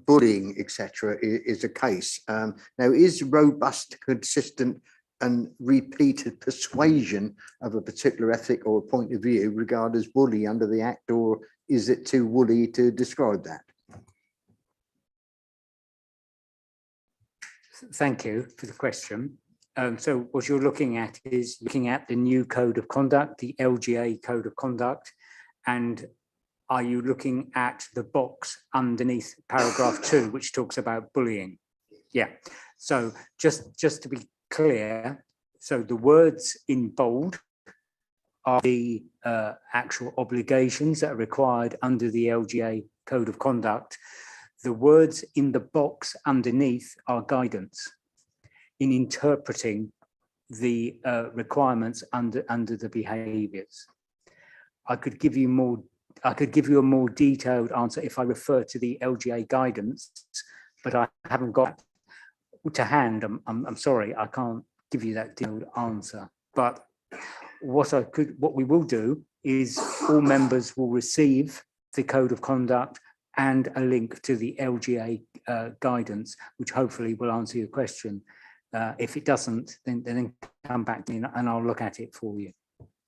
bullying, etc., is a case. Now, is robust, consistent and repeated persuasion of a particular ethic or a point of view regarded as bully under the Act, or is it too woolly to describe that? Thank you for the question. So what you're looking at is looking at the new code of conduct, the LGA code of conduct, and are you looking at the box underneath paragraph 2, which talks about bullying? Yeah. So just to be clear, so the words in bold are the actual obligations that are required under the LGA code of conduct. The words in the box underneath are guidance in interpreting the requirements under the behaviours. I could give you a more detailed answer if I refer to the LGA guidance, but I haven't got to hand. I'm sorry, I can't give you that detailed answer. But what we will do is all members will receive the code of conduct and a link to the LGA guidance, which hopefully will answer your question. If it doesn't, then come back to me and I'll look at it for you,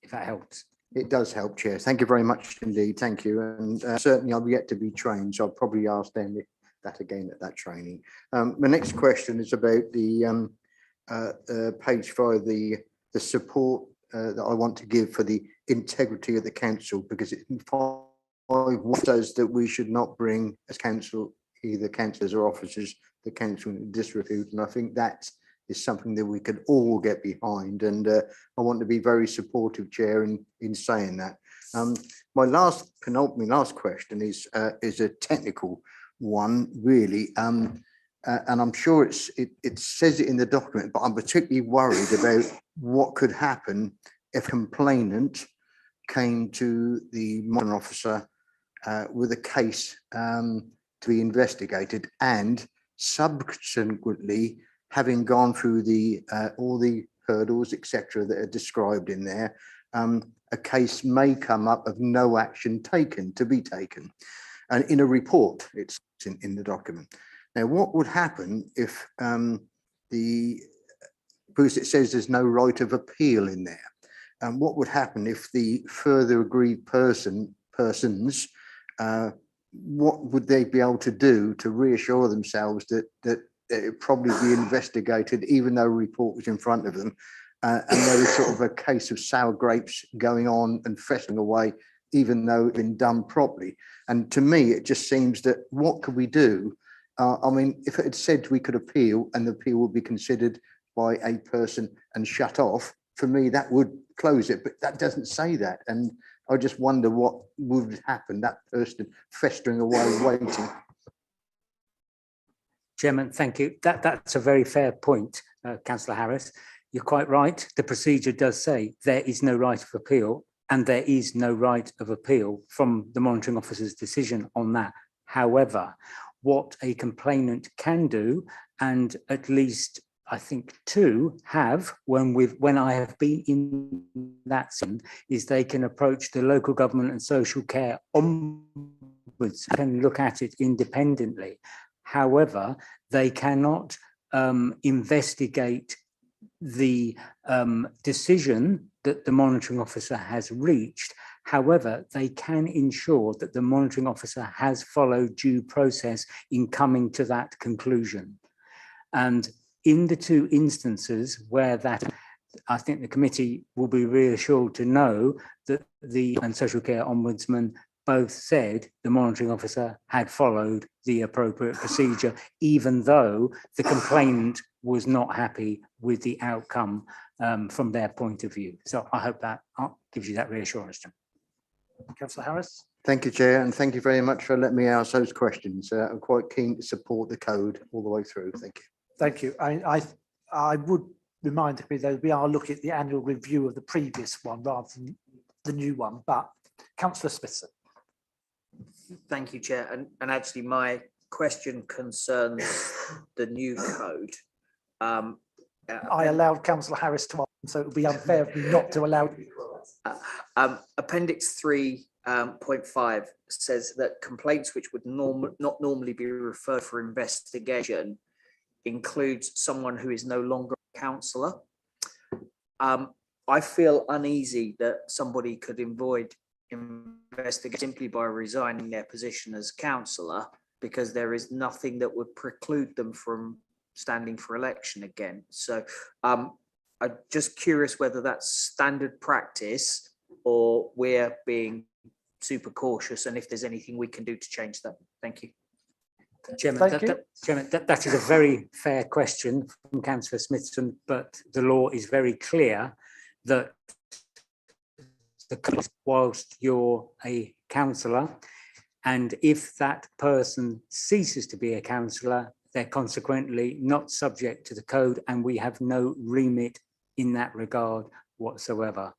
if that helps. It does help, Chair. Thank you very much indeed. Thank you. And certainly I've yet to be trained, so I'll probably ask them that again at that training. The next question is about the page 5, the support that I want to give for the integrity of the council, because it says that we should not bring as council, either councillors or officers, the council in disrepute. And I think that is something that we could all get behind. And I want to be very supportive, Chair, in saying that. My penultimate last question is a technical one, really. And I'm sure it says it in the document, but I'm particularly worried about what could happen if a complainant came to the monitoring officer with a case to be investigated, and subsequently, having gone through all the hurdles, etc., that are described in there, a case may come up of no action to be taken. And in a report, it's in the document. Now, what would happen if because it says there's no right of appeal in there, and what would happen if the further aggrieved persons, what would they be able to do to reassure themselves that it probably be investigated, even though a report was in front of them, and there was sort of a case of sour grapes going on and festering away, even though it had been done properly? And to me, it just seems that what could we do? I mean, if it had said we could appeal and the appeal would be considered by a person and shut off, for me, that would close it, but that doesn't say that. And I just wonder what would happen, that person festering away, waiting. Chairman, thank you. That's a very fair point, Councillor Harris. You're quite right. The procedure does say there is no right of appeal, and there is no right of appeal from the monitoring officer's decision on that. However, what a complainant can do, and at least I think two have when I have been in that scene, is they can approach the local government and social care ombuds and look at it independently. However, they cannot investigate the decision that the monitoring officer has reached. However, they can ensure that the monitoring officer has followed due process in coming to that conclusion. And in the two instances where that, I think the committee will be reassured to know that the social care ombudsman both said the monitoring officer had followed the appropriate procedure, even though the complainant was not happy with the outcome from their point of view. So I hope that gives you that reassurance. Councillor Harris. Thank you, Chair, and thank you very much for letting me ask those questions. I'm quite keen to support the code all the way through. Thank you. Thank you. I would remind me that we are looking at the annual review of the previous one rather than the new one, but Councillor Smithson. Thank you, Chair. And actually my question concerns the new code. I allowed Councillor Harris to answer, so it would be unfair of me not to allow. Appendix 3.5 says that complaints which would not normally be referred for investigation includes someone who is no longer a councillor. I feel uneasy that somebody could avoid investigation simply by resigning their position as councillor, because there is nothing that would preclude them from standing for election again. So I'm just curious whether that's standard practice or we're being super cautious, and if there's anything we can do to change that. Thank you. Chairman, that is a very fair question from Councillor Smithson, but the law is very clear that whilst you're a councillor, and if that person ceases to be a councillor, they're consequently not subject to the code, and we have no remit in that regard whatsoever.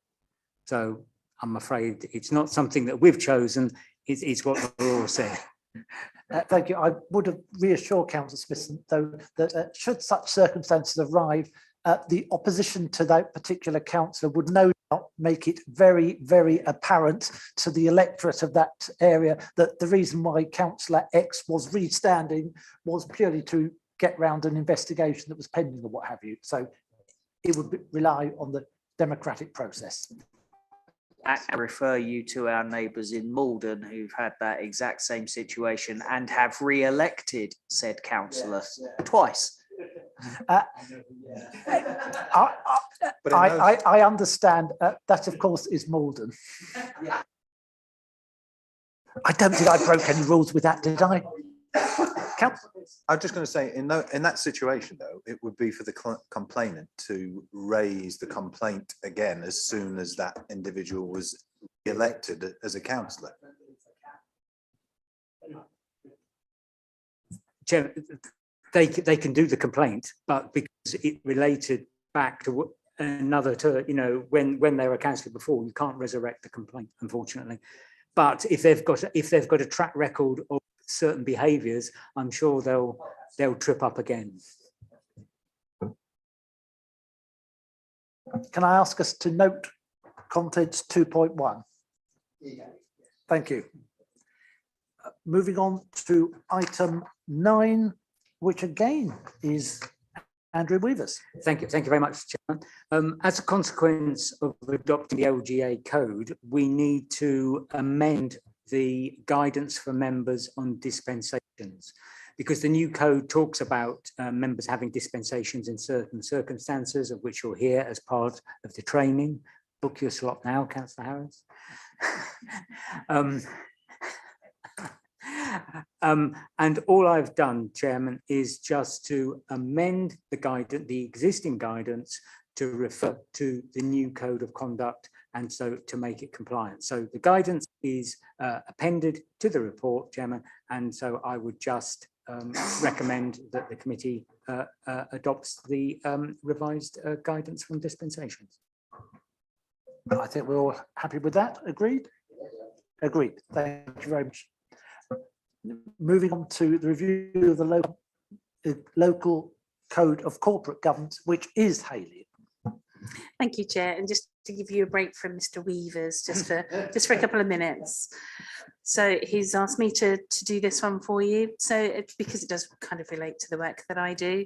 So I'm afraid it's not something that we've chosen, it's what the law said. Thank you. I would have reassured Councillor Smithson, though, that should such circumstances arrive, the opposition to that particular councillor would no doubt make it very, very apparent to the electorate of that area that the reason why Councillor X was restanding was purely to get round an investigation that was pending or what have you. So it would rely on the democratic process. I refer you to our neighbours in Malden who've had that exact same situation and have re-elected said councillor twice. I understand that, of course, is Malden. I don't think I broke any rules with that, did I? I'm just going to say, in that situation, though, it would be for the complainant to raise the complaint again as soon as that individual was elected as a councillor. Chair, they can do the complaint, but because it related back to another, when they were councillor before, you can't resurrect the complaint, unfortunately. But if they've got a track record of certain behaviours, I'm sure they'll trip up again. Can I ask us to note contents 2.1? Thank you. Moving on to item 9, which again is Andrew Weavers. Thank you very much, Chairman. As a consequence of adopting the LGA code, we need to amend the guidance for members on dispensations, because the new code talks about members having dispensations in certain circumstances, of which you'll hear as part of the training. Book your slot now, Councillor Harris. And all I've done, Chairman, is just to amend the existing guidance to refer to the new code of conduct, and so to make it compliant. So the guidance is appended to the report, Chairman, and so I would just recommend that the committee adopts the revised guidance from dispensations. I think we're all happy with that. Agreed? Agreed. Thank you very much. Moving on to the review of the local code of corporate governance, which is Hayley. Thank you, Chair. And just to give you a break from Mr. Weavers, just for a couple of minutes. So he's asked me to do this one for you. So it's because it does kind of relate to the work that I do.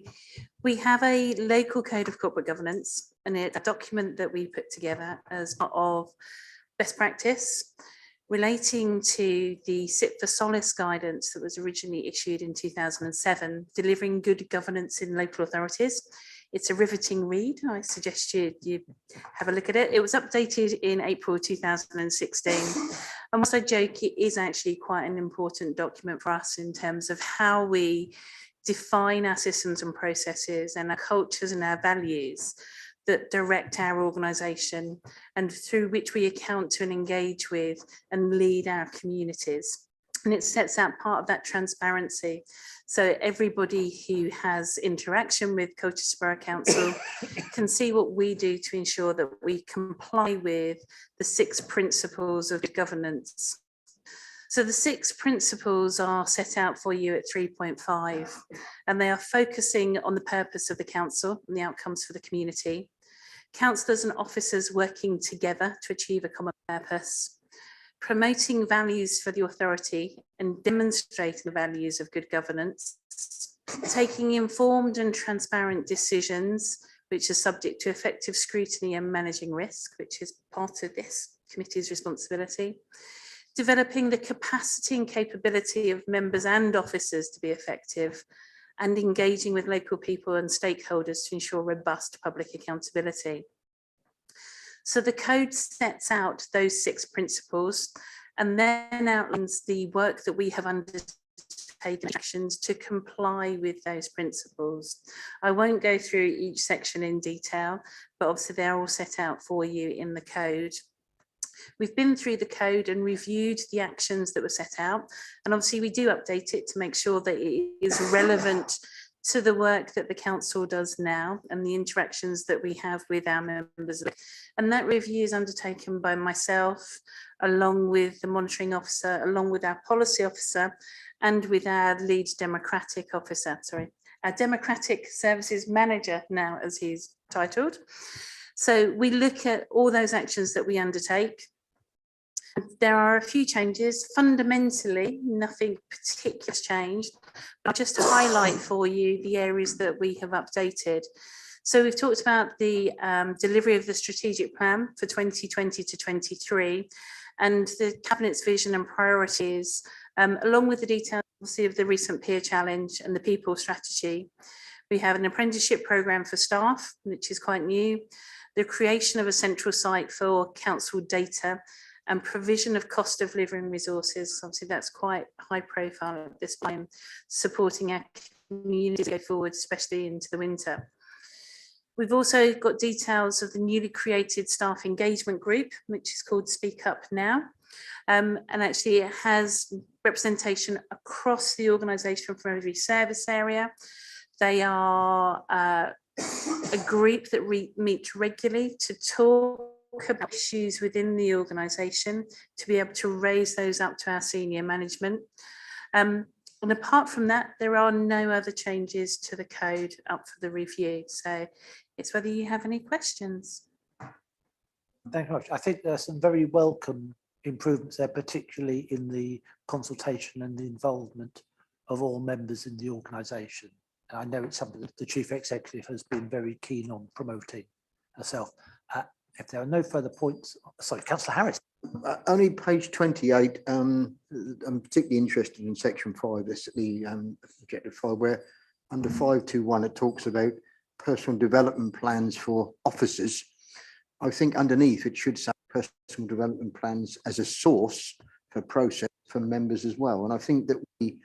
We have a local code of corporate governance, and it's a document that we put together as part of best practice relating to the Sit for Solace guidance that was originally issued in 2007, delivering good governance in local authorities. It's a riveting read. I suggest you have a look at it. It was updated in April 2016. And whilst I joke, it is actually quite an important document for us in terms of how we define our systems and processes and our cultures and our values that direct our organisation and through which we account to and engage with and lead our communities. And it sets out part of that transparency. So everybody who has interaction with Colchester Borough Council can see what we do to ensure that we comply with the 6 principles of governance. So the 6 principles are set out for you at 3.5, and they are focusing on the purpose of the council and the outcomes for the community. Councillors and officers working together to achieve a common purpose, promoting values for the authority and demonstrating the values of good governance, taking informed and transparent decisions, which are subject to effective scrutiny and managing risk, which is part of this committee's responsibility, developing the capacity and capability of members and officers to be effective, and engaging with local people and stakeholders to ensure robust public accountability. So the code sets out those 6 principles and then outlines the work that we have undertaken actions to comply with those principles. I won't go through each section in detail, but obviously they're all set out for you in the code. We've been through the code and reviewed the actions that were set out, and obviously we do update it to make sure that it is relevant to the work that the council does now and the interactions that we have with our members. And that review is undertaken by myself, along with the monitoring officer, along with our policy officer, and with our lead democratic officer, our democratic services manager now, as he's titled. So we look at all those actions that we undertake. There are a few changes. Fundamentally, nothing particular has changed. I'll just highlight for you the areas that we have updated. So we've talked about the delivery of the strategic plan for 2020 to 23 and the Cabinet's vision and priorities, along with the details of the recent peer challenge and the people strategy. We have an apprenticeship programme for staff, which is quite new, the creation of a central site for council data and provision of cost of living resources. Obviously, that's quite high profile at this time, supporting our community to go forward, especially into the winter. We've also got details of the newly created staff engagement group, which is called Speak Up Now. And actually it has representation across the organisation from every service area. They are a group that meet regularly to talk about issues within the organisation, to be able to raise those up to our senior management. And apart from that, there are no other changes to the code up for the review. So it's whether you have any questions. Thank you very much. I think there are some very welcome improvements there, particularly in the consultation and the involvement of all members in the organisation. And I know it's something that the Chief Executive has been very keen on promoting herself. If there are no further points, sorry, Councillor Harris. Only page 28, I'm particularly interested in section 5, that's the objective 5, where under 521 it talks about personal development plans for officers. I think underneath it should say personal development plans as a source for process for members as well. And I think that we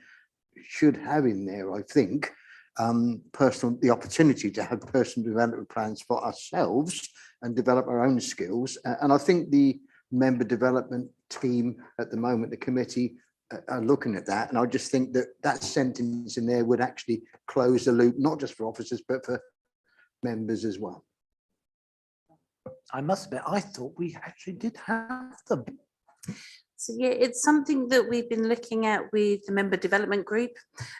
should have in there, I think, the opportunity to have personal development plans for ourselves and develop our own skills. And I think the member development team at the moment, the committee, are looking at that. And I just think that that sentence in there would actually close the loop, not just for officers, but for members as well. I must admit, I thought we actually did have them. So yeah, it's something that we've been looking at with the member development group.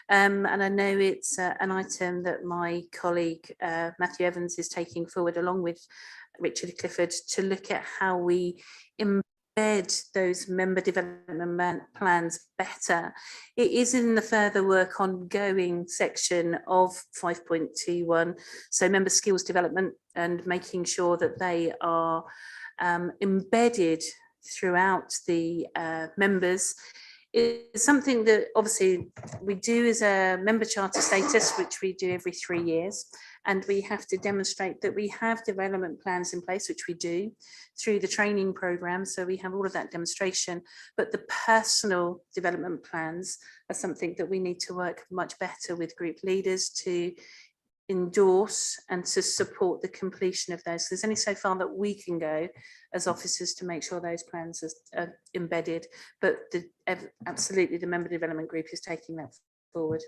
And I know it's an item that my colleague Matthew Evans is taking forward along with Richard Clifford to look at how we embed those member development plans better. It is in the further work ongoing section of 5.21, so member skills development and making sure that they are embedded throughout the members. It's something that obviously we do as a member charter status, which we do every 3 years, and we have to demonstrate that we have development plans in place, which we do through the training program. So we have all of that demonstration, but the personal development plans are something that we need to work much better with group leaders to endorse and to support the completion of those. There's only so far that we can go as officers to make sure those plans are embedded, but absolutely the member development group is taking that forward.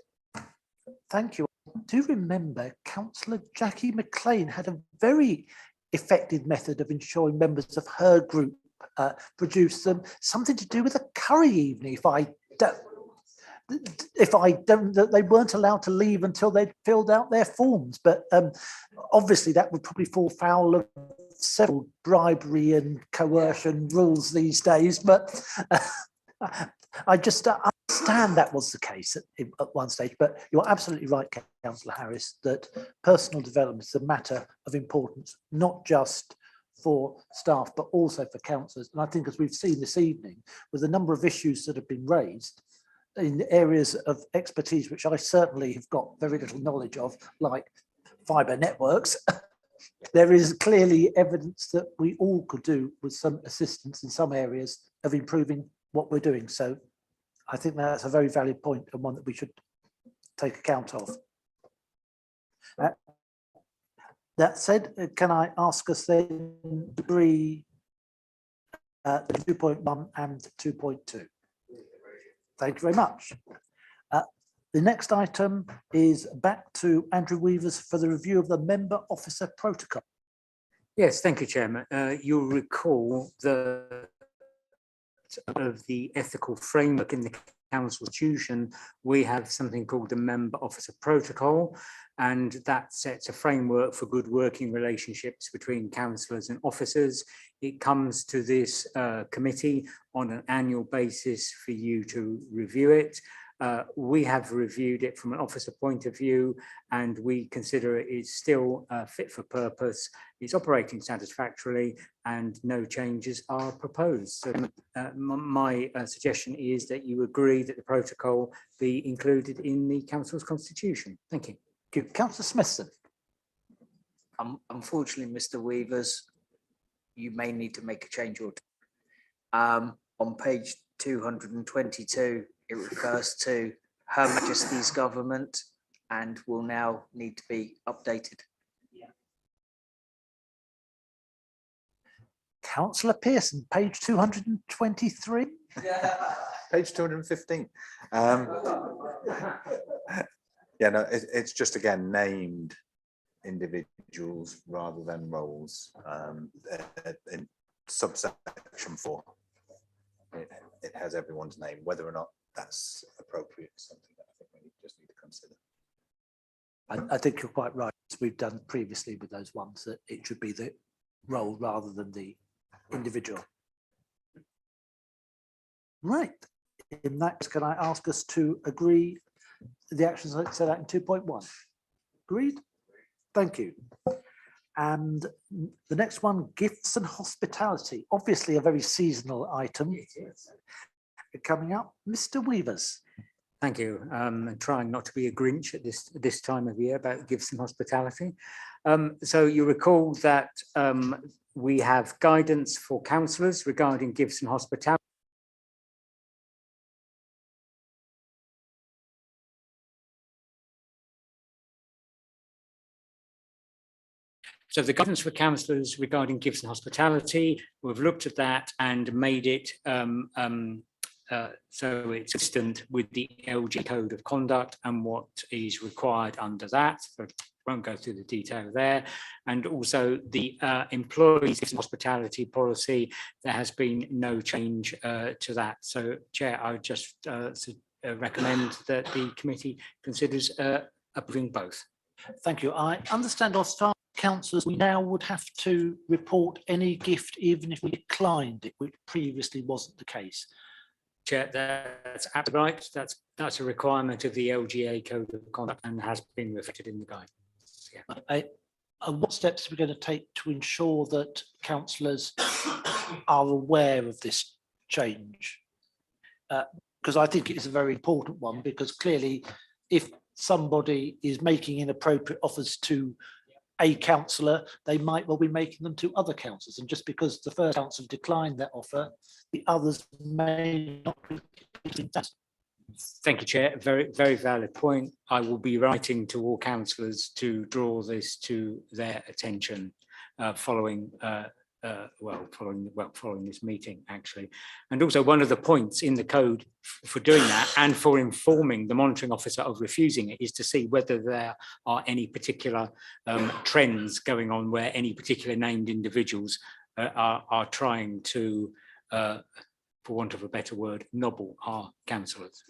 Thank you. I do remember Councillor Jackie McLean had a very effective method of ensuring members of her group produced them, something to do with a curry evening, that they weren't allowed to leave until they'd filled out their forms. But obviously that would probably fall foul of several bribery and coercion rules these days. But I just understand that was the case at one stage. But you're absolutely right, Councillor Harris, that personal development is a matter of importance, not just for staff, but also for councillors. And I think, as we've seen this evening, with the number of issues that have been raised, in areas of expertise which I certainly have got very little knowledge of, like fibre networks, there is clearly evidence that we all could do with some assistance in some areas of improving what we're doing. So I think that's a very valid point and one that we should take account of. That said, can I ask us then to agree 2.1 and 2.2? Thank you very much. The next item is back to Andrew Weavers for the review of the member officer protocol. Yes, thank you, Chairman. You'll recall that of the ethical framework in the council constitution, we have something called the member officer protocol, and that sets a framework for good working relationships between councillors and officers. It comes to this committee on an annual basis for you to review it. We have reviewed it from an officer point of view, and we consider it is still fit for purpose. It's operating satisfactorily, and no changes are proposed. So my suggestion is that you agree that the protocol be included in the council's constitution. Thank you. Councillor Smithson. Unfortunately, Mr. Weavers, you may need to make a change or two. On page 222, it refers to Her Majesty's government and will now need to be updated. Councillor Pearson, page 223. Page 215. Yeah, no, it's just again named individuals rather than roles in subsection 4. It has everyone's name. Whether or not that's appropriate is something that I think we just need to consider. I think you're quite right, as we've done previously with those ones, that it should be the role rather than the individual. Right. In that case, can I ask us to agree the actions set out in 2.1? Agreed? Thank you. And the next one, gifts and hospitality, obviously a very seasonal item coming up. Mr. Weavers. Thank you. Trying not to be a Grinch at this time of year about gifts and hospitality. So you recall that we have guidance for councillors regarding gifts and hospitality. So the guidance for councillors regarding gifts and hospitality, we've looked at that and made it so it's consistent with the LG Code of Conduct and what is required under that. So I won't go through the detail there. And also the employees gifts and hospitality policy, there has been no change to that. So Chair, I would just recommend that the committee considers approving both. Thank you. I understand our staff councillors, we now would have to report any gift even if we declined it, which previously wasn't the case. Chair, that's absolutely right. That's a requirement of the LGA Code of Conduct and has been reflected in the guidance. Yeah. And what steps are we going to take to ensure that councillors are aware of this change? Because I think it is a very important one, because clearly if somebody is making inappropriate offers to a councillor, they might well be making them to other councillors, and just because the first councillor declined that offer, the others may not be. Thank you, Chair. Very, very valid point. I will be writing to all councillors to draw this to their attention following this meeting, actually. And also one of the points in the code for doing that and for informing the monitoring officer of refusing it is to see whether there are any particular trends going on where any particular named individuals are trying to, for want of a better word, nobble our councillors.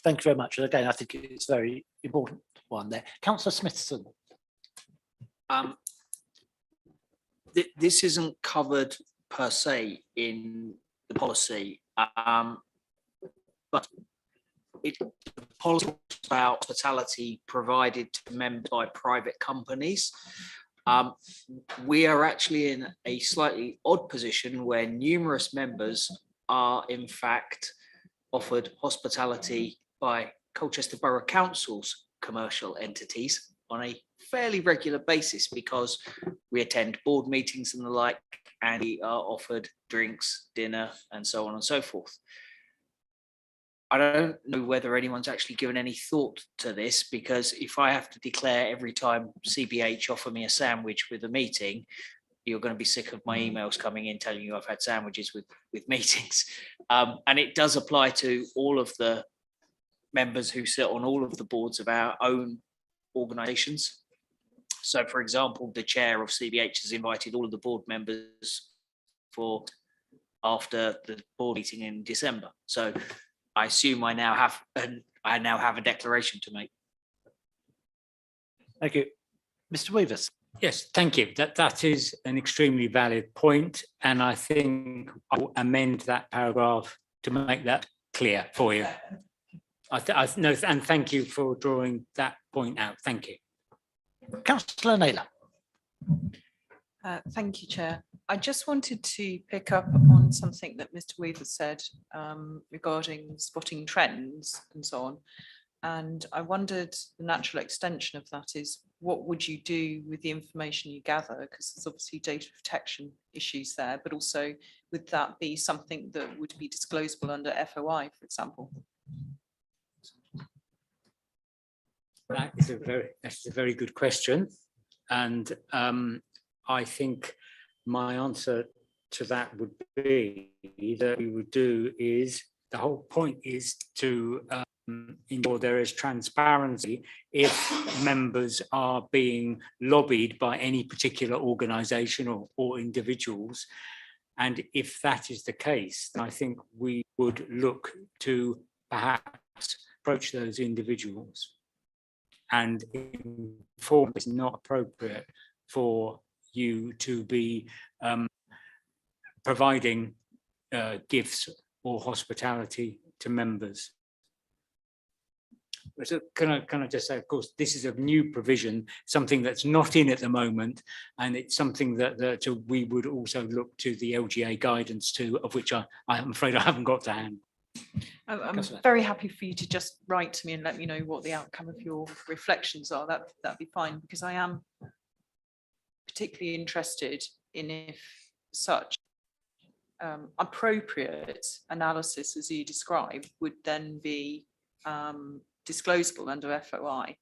Thank you very much. And again, I think it's a very important one there. Councillor Smithson. This isn't covered per se in the policy, but it policy about hospitality provided to members by private companies. We are actually in a slightly odd position where numerous members are in fact offered hospitality by Colchester Borough Council's commercial entities on a fairly regular basis, because we attend board meetings and the like, and we are offered drinks, dinner, and so on and so forth. I don't know whether anyone's actually given any thought to this, because if I have to declare every time CBH offer me a sandwich with a meeting, you're going to be sick of my emails coming in telling you I've had sandwiches with meetings. And it does apply to all of the members who sit on all of the boards of our own organisations. So, for example, the chair of CBH has invited all of the board members for after the board meeting in December. So I assume I now have a declaration to make. Thank you. Mr. Weavers. Yes, thank you. That is an extremely valid point, and I think I'll amend that paragraph to make that clear for you. No, and thank you for drawing that point out. Thank you. Councillor Naylor. Thank you, Chair. I just wanted to pick up on something that Mr. Weaver said regarding spotting trends and so on. And I wondered the natural extension of that is what would you do with the information you gather? Because there's obviously data protection issues there, but also would that be something that would be disclosable under FOI, for example? That's a very good question. And I think my answer to that would be that we would do is, the whole point is to ensure there is transparency if members are being lobbied by any particular organisation or individuals. And if that is the case, then I think we would look to perhaps approach those individuals and inform it's not appropriate for you to be providing gifts or hospitality to members. So can I just say, of course, this is a new provision, something that's not in at the moment, and it's something that we would also look to the LGA guidance to, of which I'm afraid I haven't got to hand. I'm very happy for you to just write to me and let me know what the outcome of your reflections are. That'd be fine, because I am particularly interested in if such appropriate analysis as you describe would then be disclosable under FOI.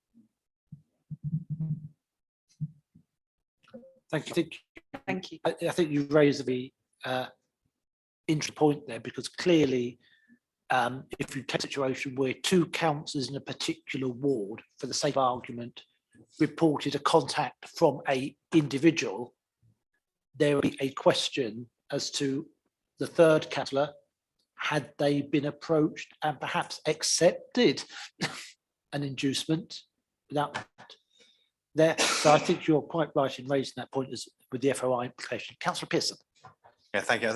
Thank you. Thank you. I think you raised the interesting point there, because clearly if you take a situation where two councillors in a particular ward, for the sake of argument, reported a contact from a individual, there would be a question as to the third councillor, had they been approached and perhaps accepted an inducement without that there. So I think you're quite right in raising that point as with the FOI implication. Councillor Pearson. Yeah, thank you.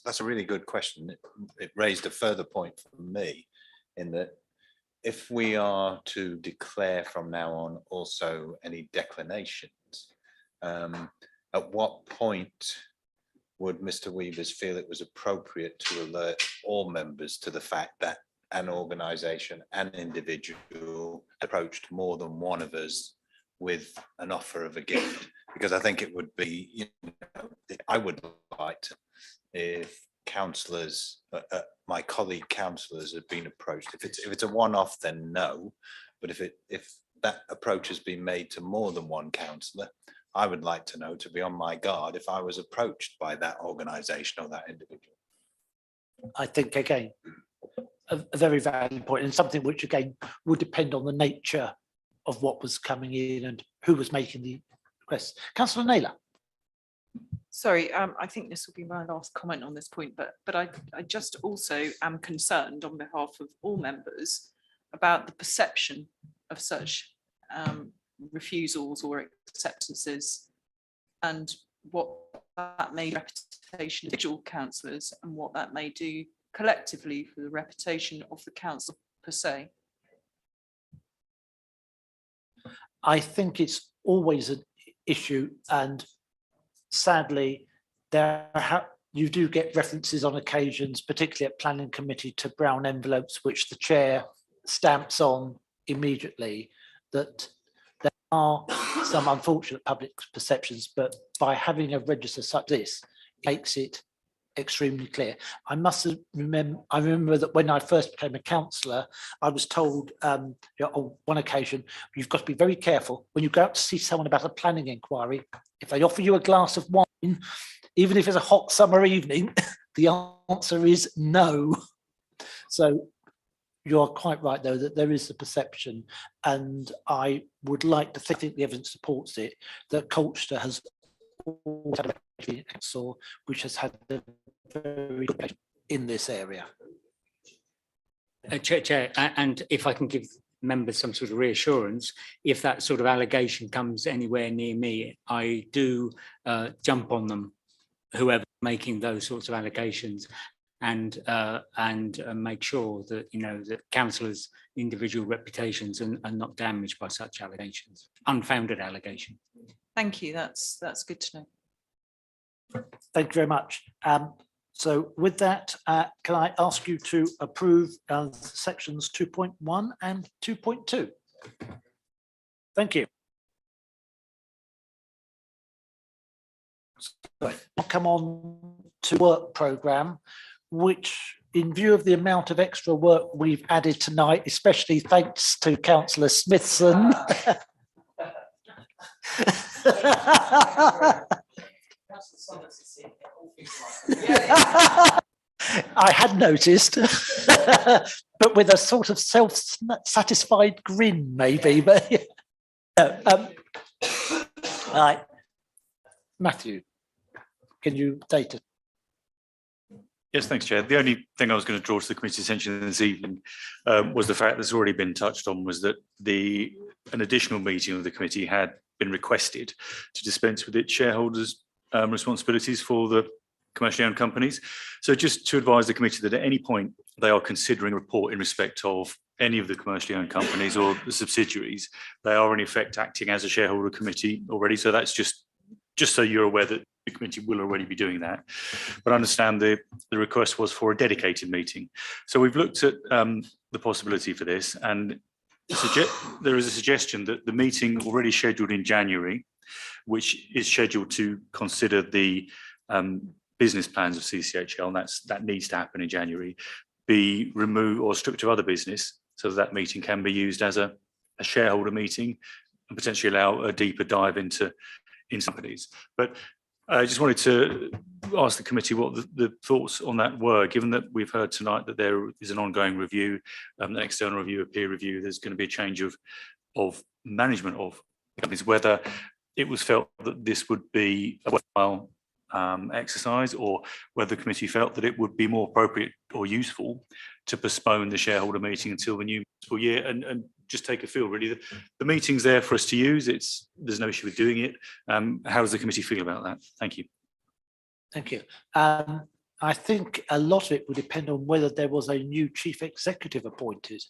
That's a really good question. It raised a further point for me, in that if we are to declare from now on also any declinations, at what point would Mr. Weavers feel it was appropriate to alert all members to the fact that an organisation, an individual approached more than one of us with an offer of a gift? Because I think it would be, you know, I would like to, if councillors, my colleague councillors have been approached. If it's a one-off, then no. But if that approach has been made to more than one councillor, I would like to know, to be on my guard, if I was approached by that organisation or that individual. I think, again, a very valid point, and something which, again, would depend on the nature of what was coming in and who was making the request. Councillor Naylor. Sorry, I think this will be my last comment on this point, but I just also am concerned on behalf of all members about the perception of such refusals or acceptances, and what that may do for the reputation of individual councillors and what that may do collectively for the reputation of the council per se. I think it's always an issue, and sadly, you do get references on occasions, particularly at planning committee, to brown envelopes, which the chair stamps on immediately, that there are some unfortunate public perceptions, but by having a register such as this, it makes it extremely clear. I remember that when I first became a councillor, I was told on one occasion, you've got to be very careful when you go out to see someone about a planning inquiry. If they offer you a glass of wine, even if it's a hot summer evening, the answer is no. So you're quite right, though, that there is a perception, and I would like to think the evidence supports it, that Colchester has always had a council which has had a very good place in this area. Chair, and if I can give members some sort of reassurance, if that sort of allegation comes anywhere near me, I do jump on them, whoever making those sorts of allegations, and make sure that, you know, that councillors' individual reputations are not damaged by such allegations, unfounded allegations. Thank you. That's good to know. Thank you very much. So with that, can I ask you to approve sections 2.1 and 2.2? Thank you. I'll come on to work programme, which in view of the amount of extra work we've added tonight, especially thanks to Councillor Smithson. I had noticed, but with a sort of self-satisfied grin, maybe. But no, right, Matthew, can you date it? Yes, thanks, Chair. The only thing I was going to draw to the committee's attention this evening was the fact that's already been touched on, was that an additional meeting of the committee had been requested to dispense with its shareholders' responsibilities for the commercially owned companies. So just to advise the committee that at any point they are considering a report in respect of any of the commercially owned companies or the subsidiaries, they are in effect acting as a shareholder committee already. So that's just so you're aware that the committee will already be doing that. But I understand the request was for a dedicated meeting. So we've looked at the possibility for this, and there is a suggestion that the meeting already scheduled in January, which is scheduled to consider the business plans of CCHL, and that needs to happen in January, be removed or stripped of other business, so that meeting can be used as a shareholder meeting and potentially allow a deeper dive into companies. But I just wanted to ask the committee what the thoughts on that were, given that we've heard tonight that there is an ongoing review, an external review, a peer review, there's going to be a change of management of companies, whether it was felt that this would be a worthwhile exercise, or whether the committee felt that it would be more appropriate or useful to postpone the shareholder meeting until the new fiscal year and just take a feel, really. The meeting's there for us to use. There's no issue with doing it. How does the committee feel about that? Thank you. Thank you. I think a lot of it would depend on whether there was a new chief executive appointed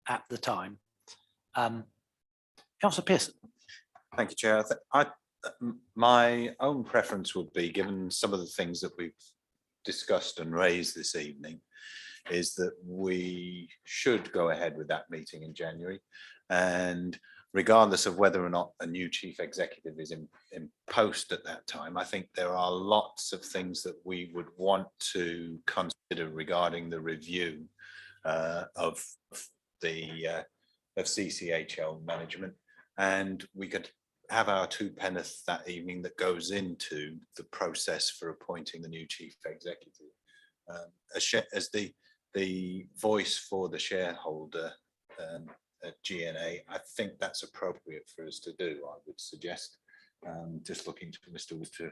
at the time. Councillor Pearson. Thank you, Chair. My own preference would be, given some of the things that we've discussed and raised this evening, is that we should go ahead with that meeting in January, and regardless of whether or not a new chief executive is in post at that time, I think there are lots of things that we would want to consider regarding the review of CCHL management, and we could have our two penneth that evening that goes into the process for appointing the new chief executive. As the voice for the shareholder at GNA, I think that's appropriate for us to do, I would suggest. Just looking to Mr. Wood to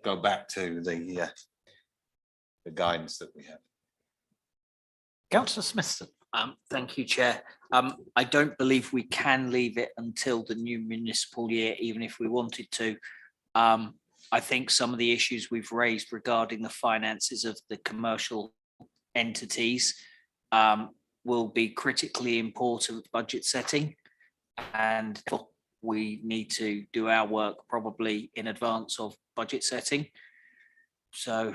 go back to the guidance that we have. Councillor Smithson. Thank you, Chair. I don't believe we can leave it until the new municipal year, even if we wanted to. I think some of the issues we've raised regarding the finances of the commercial entities will be critically important budget setting, and we need to do our work probably in advance of budget setting. So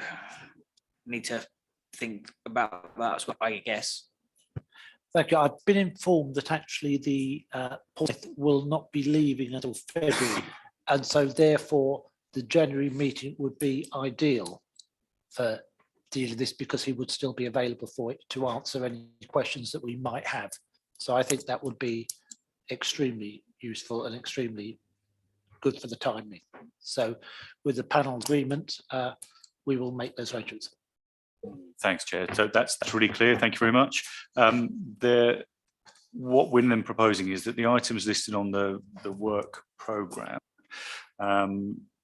need to think about that as well, I guess. Thank you. I've been informed that actually the will not be leaving until February, and so therefore the January meeting would be ideal for dealing with this, because he would still be available for it to answer any questions that we might have. So I think that would be extremely useful and extremely good for the timing. So with the panel agreement, we will make those arrangements. Thanks, Chair. So that's really clear. Thank you very much. What we're then proposing is that the items listed on the work programme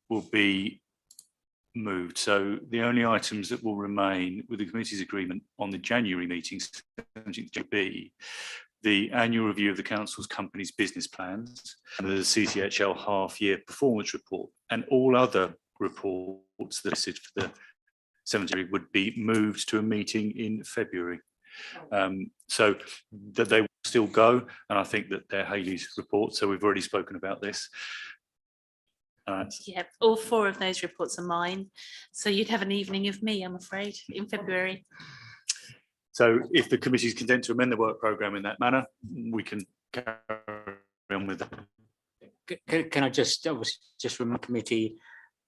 will be moved. So the only items that will remain with the committee's agreement on the January meetings will be the annual review of the council's company's business plans, and the CCHL half-year performance report, and all other reports that are listed for the 7th would be moved to a meeting in February. So that they will still go, and I think that they're Hayley's report, so we've already spoken about this. Yeah, all 4 of those reports are mine. So you'd have an evening of me, I'm afraid, in February. So if the committee is content to amend the work programme in that manner, we can carry on with that. Can I just obviously just remind the committee,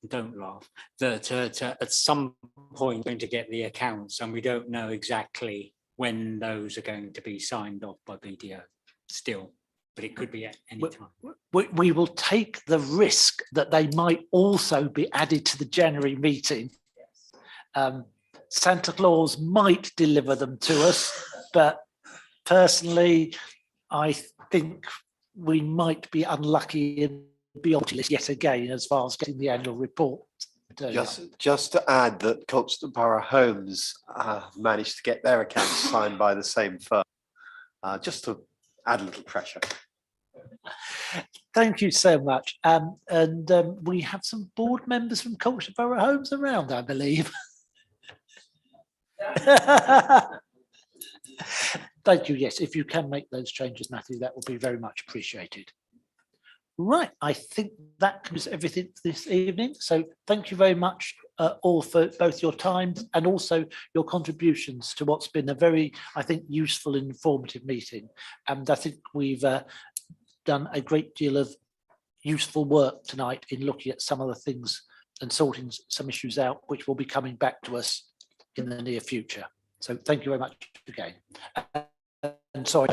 don't laugh, that at some point we're going to get the accounts, and we don't know exactly when those are going to be signed off by BDO still, but it could be at any time. We will take the risk that they might also be added to the January meeting. Santa Claus might deliver them to us, but personally, I think we might be unlucky and be on the list yet again as far as getting the annual report. Just to add that Colchester Borough Homes managed to get their accounts signed by the same firm, just to add a little pressure. Thank you so much. We have some board members from Colchester Borough Homes around, I believe. Thank you. Yes, if you can make those changes, Matthew, that would be very much appreciated. Right, I think that covers everything this evening. So thank you very much all for both your time and also your contributions to what's been a very, I think, useful and informative meeting. And I think we've done a great deal of useful work tonight in looking at some of the things and sorting some issues out, which will be coming back to us in the near future. So thank you very much again. And sorry,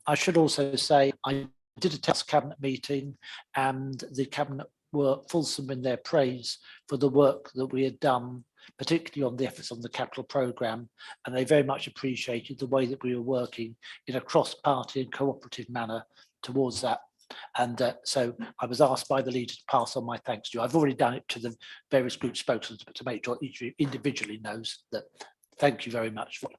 I should also say I did a task cabinet meeting, and the cabinet were fulsome in their praise for the work that we had done, particularly on the efforts on the capital programme, and they very much appreciated the way that we were working in a cross-party and cooperative manner towards that. And so I was asked by the leader to pass on my thanks to you. I've already done it to the various group spokesmen, but to make sure each of you individually knows that thank you very much for